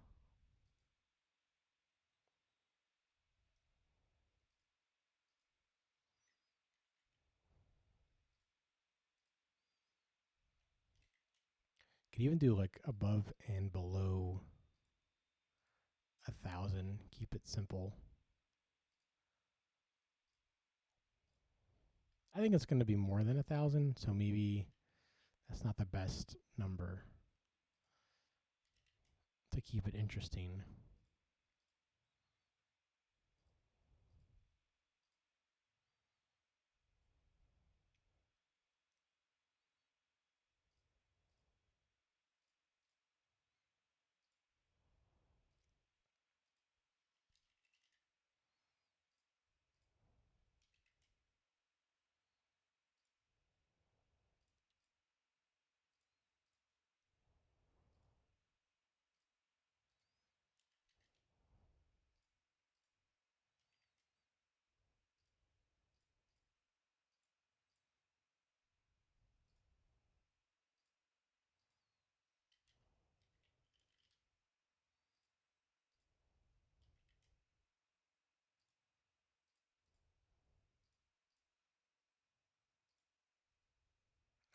Could even do like above and below 1,000. Keep it simple. I think it's going to be more than 1,000, so maybe that's not the best number to keep it interesting.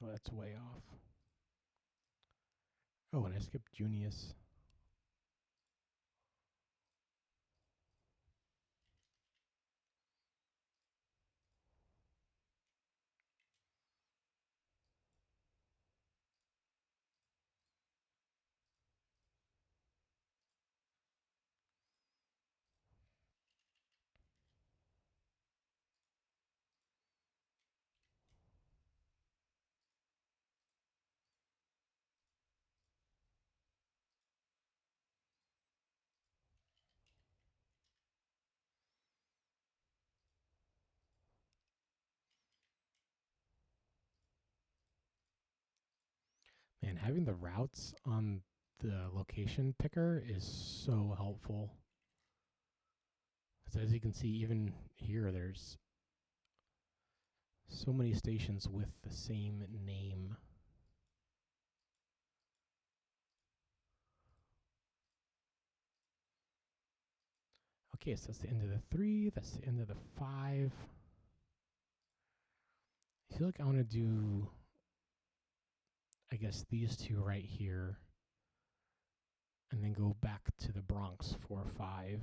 Oh, that's way off. Oh, and I skipped Junius. Man, having the routes on the location picker is so helpful. As you can see, even here, there's so many stations with the same name. Okay, so that's the end of the 3. That's the end of the 5. I feel like I want to do, I guess, these two right here. And then go back to the Bronx for 5.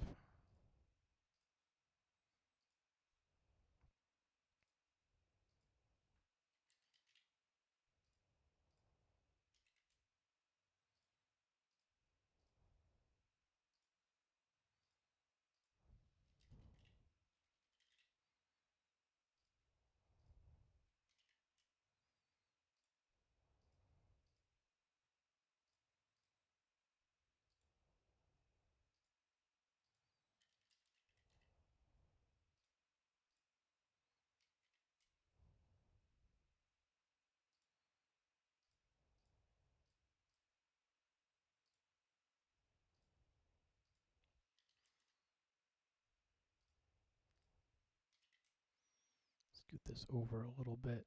Scoot this over a little bit.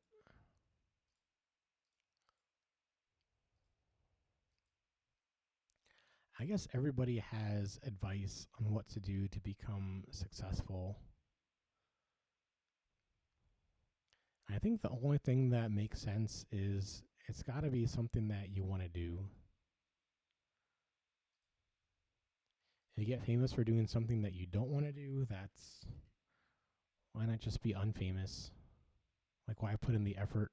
I guess everybody has advice on what to do to become successful. I think the only thing that makes sense is it's got to be something that you want to do. If you get famous for doing something that you don't want to do, why not just be unfamous? Like, why put in the effort?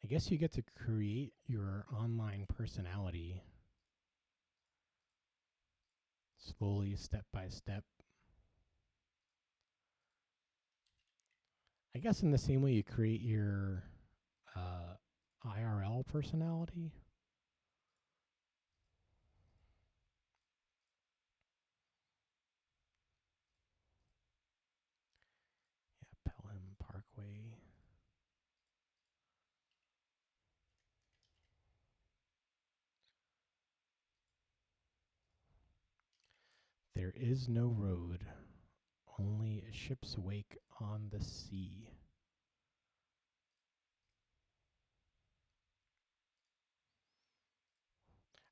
I guess you get to create your online personality slowly, step by step. I guess in the same way you create your IRL personality. Yeah, Pelham Parkway. There is no road, only a ship's wake on the sea.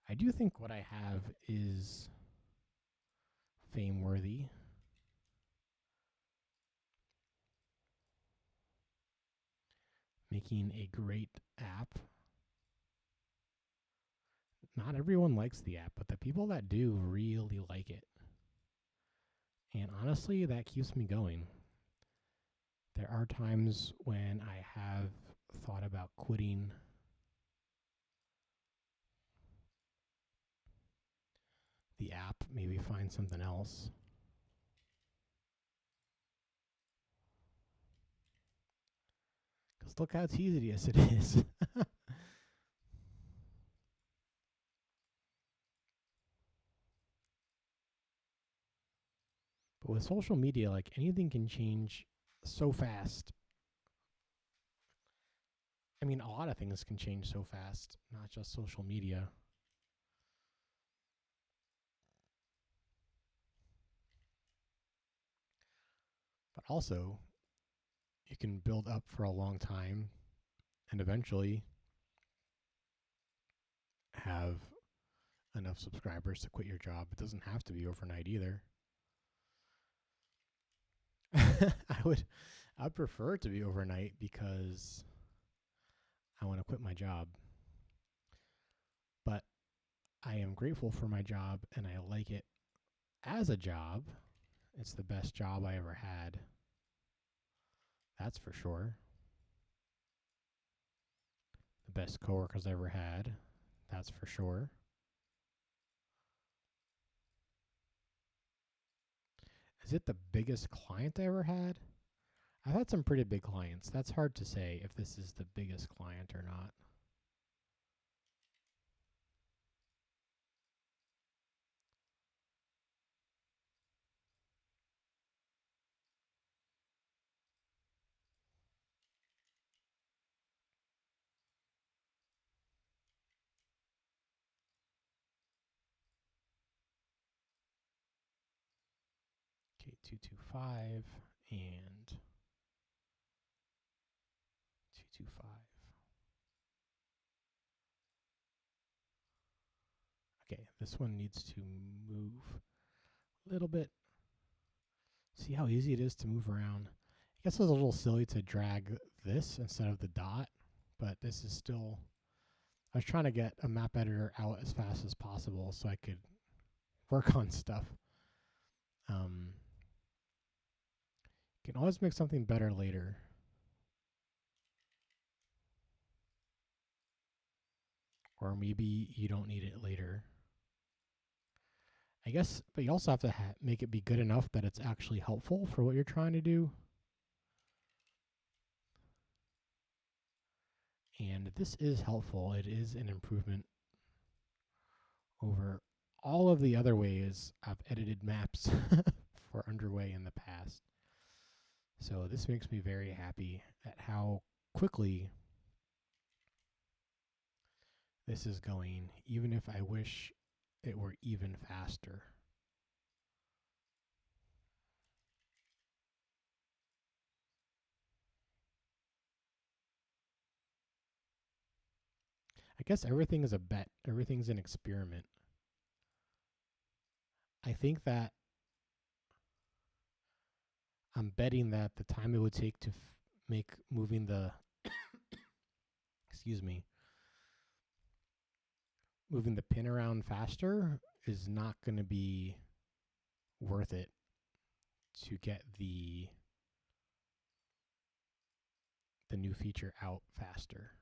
I do think what I have is fame worthy. Making a great app. Not everyone likes the app, but the people that do really like it. And honestly, that keeps me going. There are times when I have thought about quitting the app, maybe find something else. Because look how tedious it is. But with social media, like anything can change so fast. I mean, a lot of things can change so fast, not just social media. But also, you can build up for a long time and eventually have enough subscribers to quit your job. It doesn't have to be overnight either. I'd prefer it to be overnight because I want to quit my job. But I am grateful for my job and I like it as a job. It's the best job I ever had. That's for sure. The best coworkers I ever had. That's for sure. Is it the biggest client I ever had? I've had some pretty big clients. That's hard to say if this is the biggest client or not. Okay, 225 and 225. Okay, this one needs to move a little bit. See how easy it is to move around. I guess it was a little silly to drag this instead of the dot, but this is still... I was trying to get a map editor out as fast as possible so I could work on stuff. You can always make something better later. Or maybe you don't need it later. I guess, but you also have to make it be good enough that it's actually helpful for what you're trying to do. And this is helpful. It is an improvement over all of the other ways I've edited maps for Underway in the past. So this makes me very happy at how quickly this is going, even if I wish it were even faster. I guess everything is a bet. Everything's an experiment. I think that I'm betting that the time it would take to make moving the moving the pin around faster is not going to be worth it to get the new feature out faster.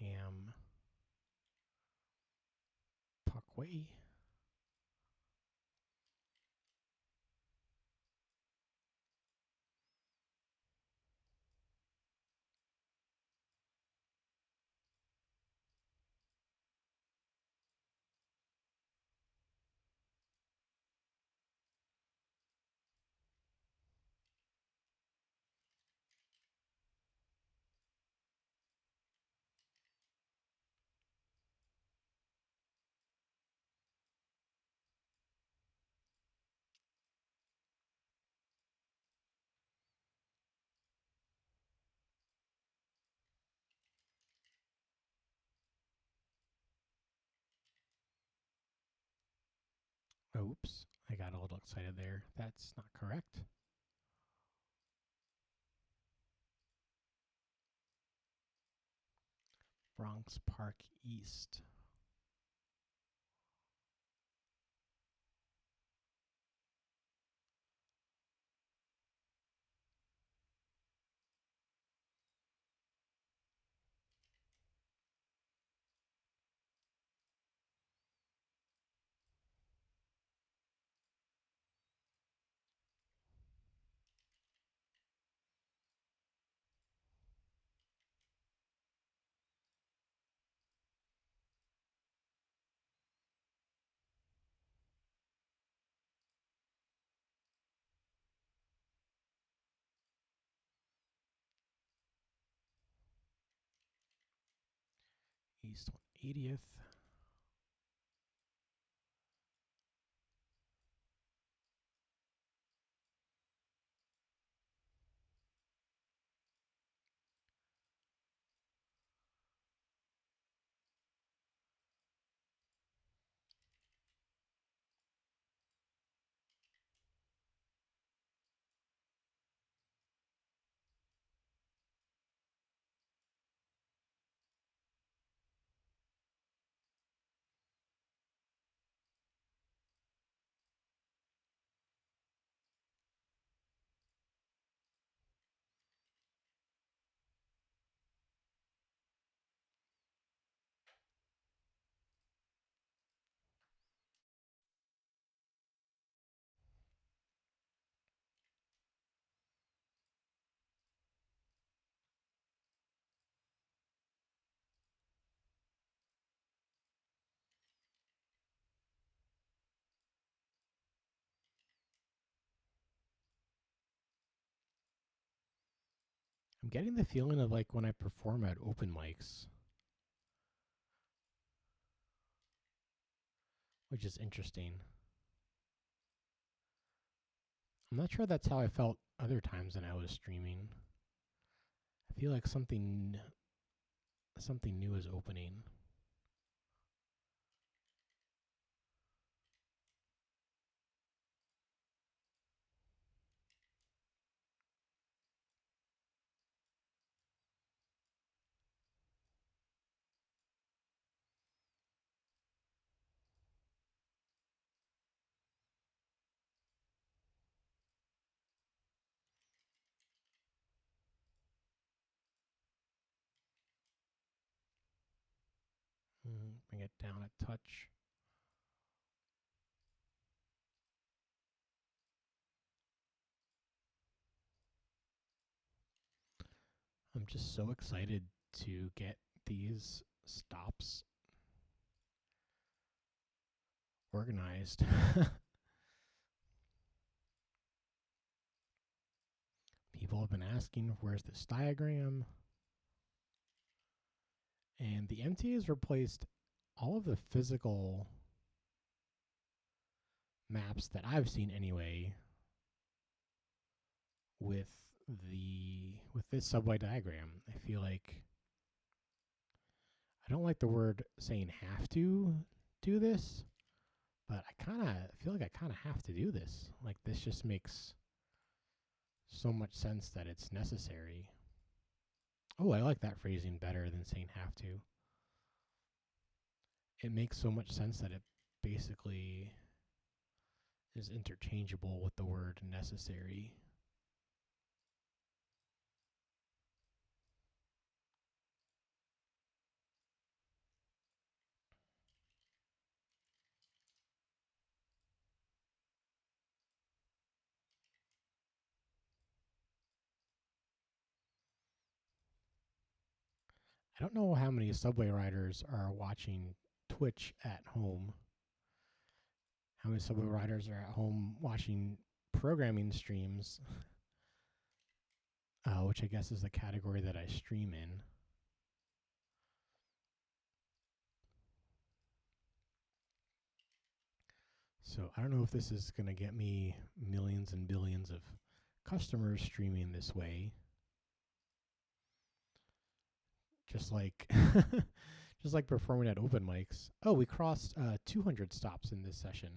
Ham Parkway. Oops, I got a little excited there. That's not correct. Bronx Park East. East 180th. I'm getting the feeling of like when I perform at open mics, which is interesting. I'm not sure that's how I felt other times when I was streaming. I feel like something new is opening. Bring it down a touch. I'm just so excited to get these stops organized. People have been asking, where's this diagram? And the MTA has replaced all of the physical maps that I've seen anyway with this subway diagram. I feel like I don't like the word saying have to do this, but I kind of feel like I kind of have to do this. Like this just makes so much sense that it's necessary. Oh, I like that phrasing better than saying have to. It makes so much sense that it basically is interchangeable with the word necessary. I don't know how many subway riders are watching Twitch at home. How many subway riders are at home watching programming streams, which I guess is the category that I stream in. So I don't know if this is going to get me millions and billions of customers streaming this way. Just like just like performing at open mics. Oh, we crossed 200 stops in this session.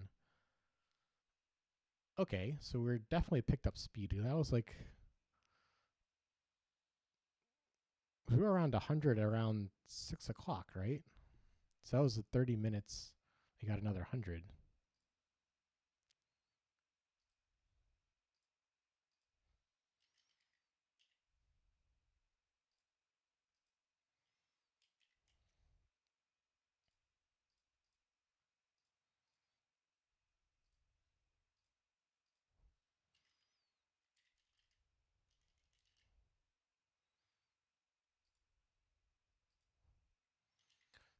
Okay, so we're definitely picked up speed. That was like we were around 100 around 6 o'clock, right? So that was 30 minutes. We got another 100.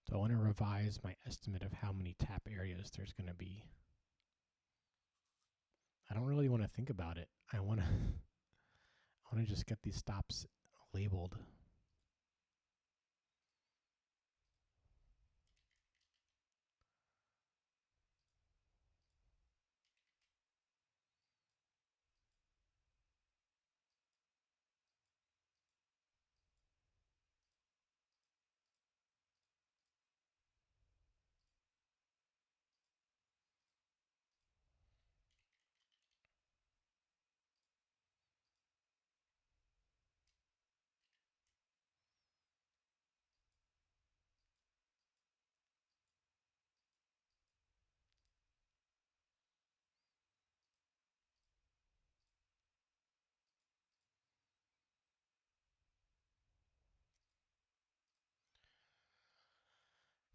So I want to revise my estimate of how many tap areas there's going to be. I don't really want to think about it. I want to just get these stops labeled.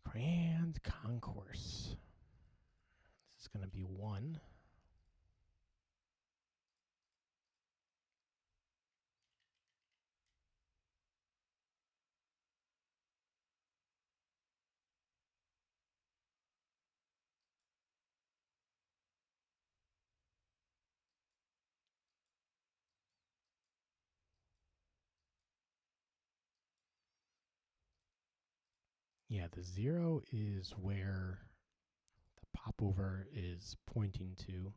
Grand Concourse. This is going to be 1. Yeah, the 0 is where the popover is pointing to.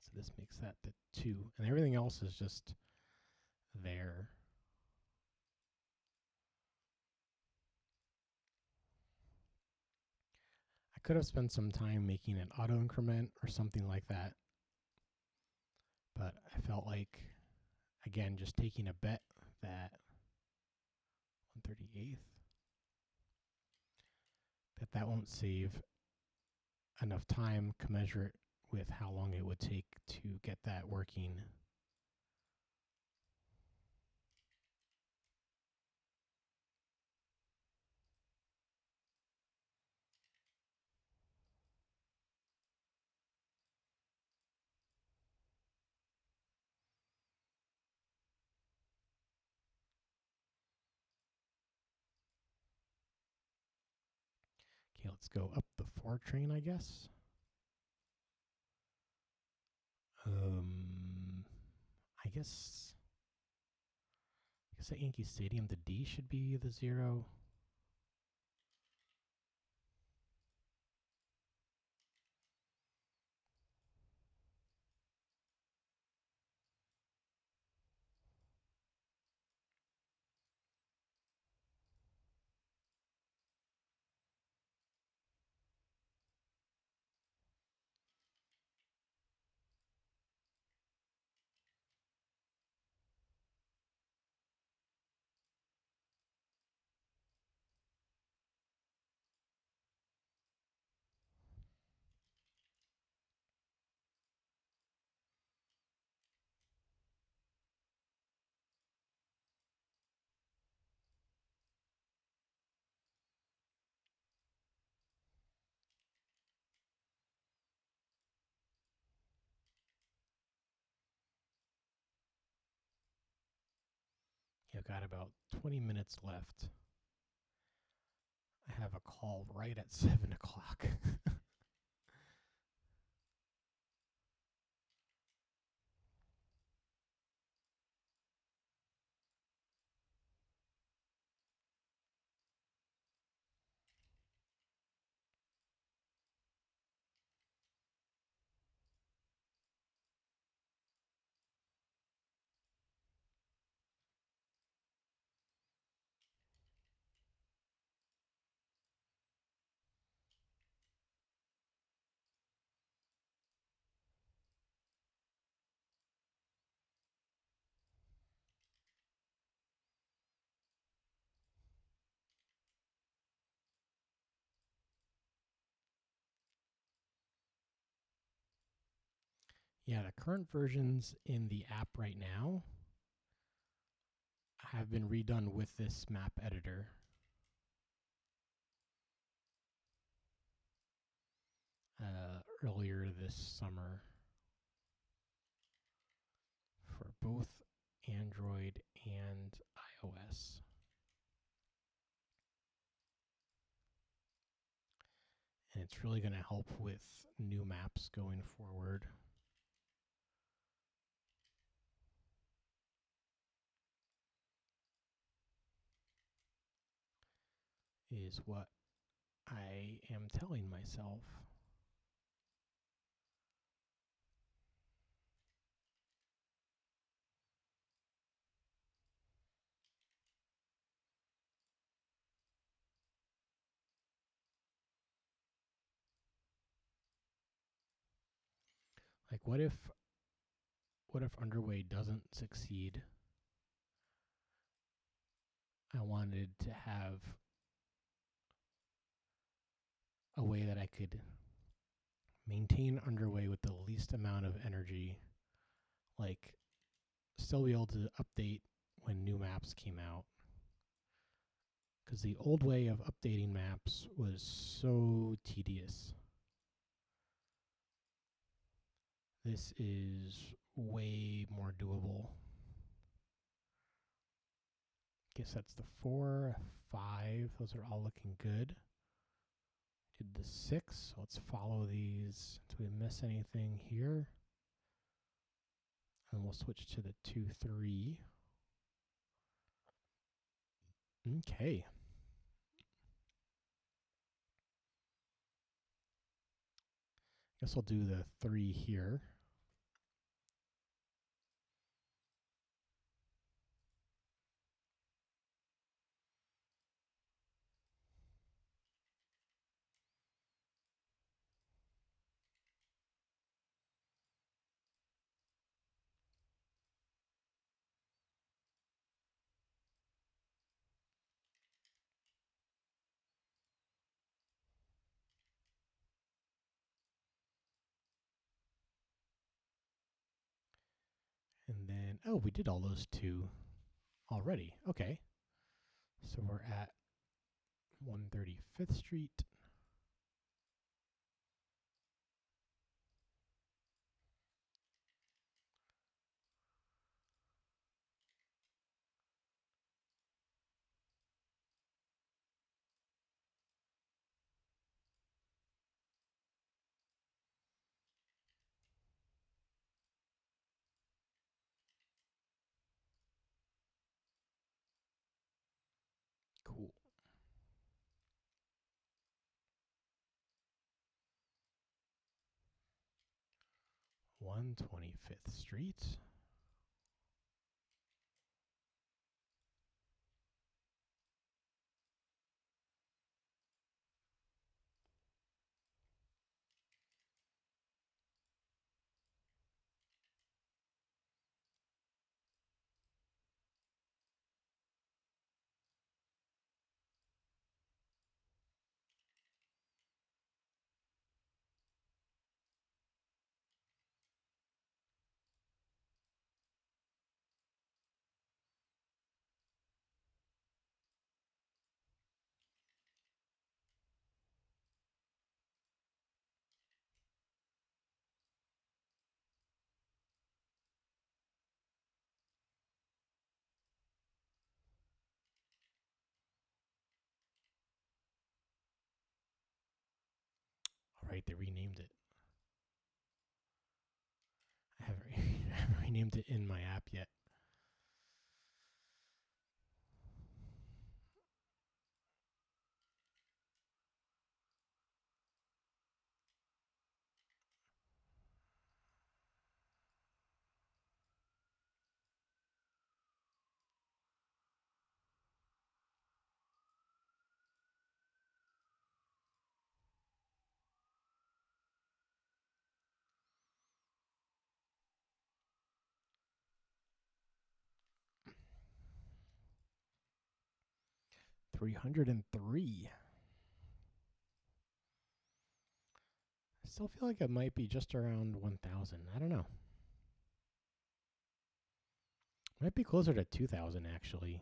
So this makes that the 2. And everything else is just there. I could have spent some time making an auto increment or something like that. But I felt like, again, just taking a bet that 138th, that won't save enough time commensurate with how long it would take to get that working. Okay, let's go up the 4 train, I guess. I guess at Yankee Stadium, the D should be the 0. I've got about 20 minutes left. I have a call right at 7 o'clock. Yeah, the current versions in the app right now have been redone with this map editor. Earlier this summer for both Android and iOS. And it's really going to help with new maps going forward. Is what I am telling myself. Like, what if Underway doesn't succeed? I wanted to have a way that I could maintain Underway with the least amount of energy, like still be able to update when new maps came out. Because the old way of updating maps was so tedious. This is way more doable. Guess that's the 4, 5. Those are all looking good. Did the 6. Let's follow these. Do we miss anything here? And we'll switch to the 2, 3. Okay. Guess I'll do the 3 here. And then, oh, we did all those 2 already. Okay. So we're at 135th Street. Cool. 125th Street. right. They renamed it. I haven't renamed it in my app yet. $303. I still feel like it might be just around 1,000. I don't know. Might be closer to 2,000 actually.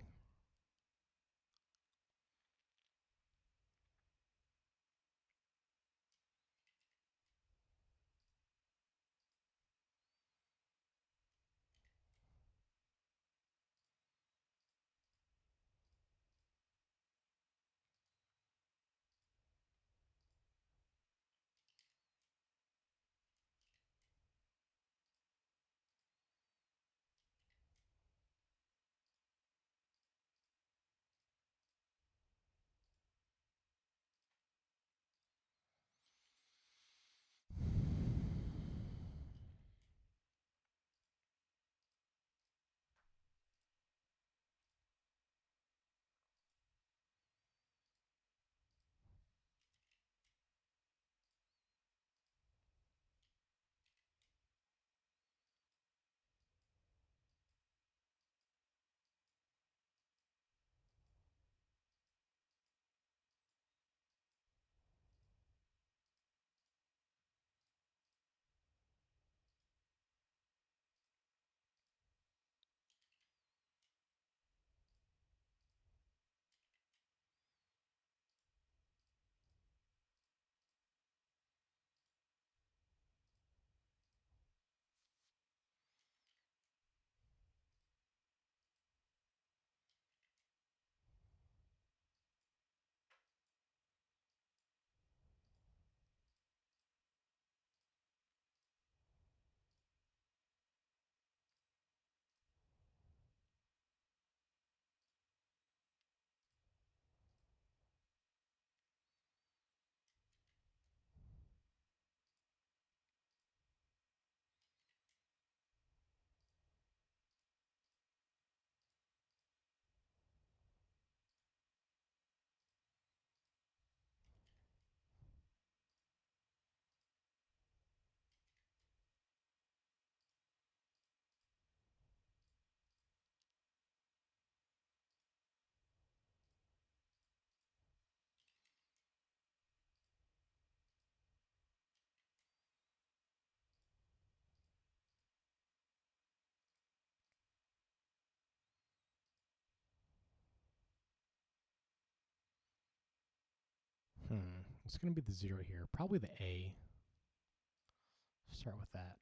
It's going to be the 0 here. Probably the A. Start with that.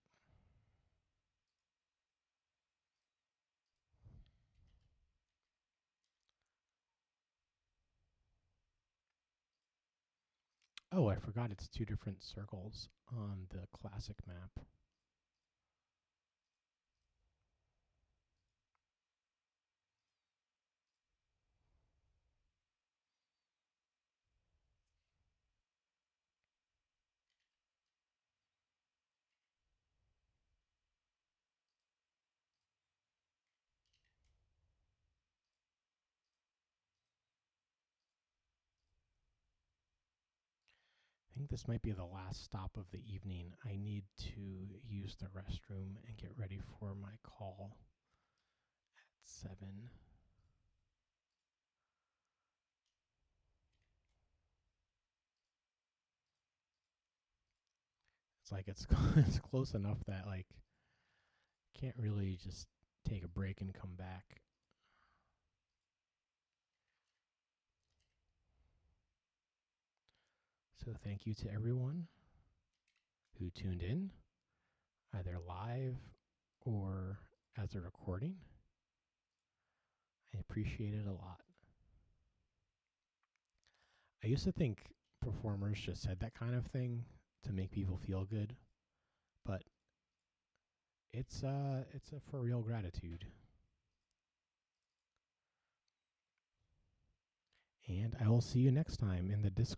Oh, I forgot it's 2 different circles on the classic map. I think this might be the last stop of the evening. I need to use the restroom and get ready for my call at 7. It's like it's it's close enough that like can't really just take a break and come back. So thank you to everyone who tuned in, either live or as a recording. I appreciate it a lot. I used to think performers just said that kind of thing to make people feel good, but it's a for real gratitude. And I will see you next time in the Discord.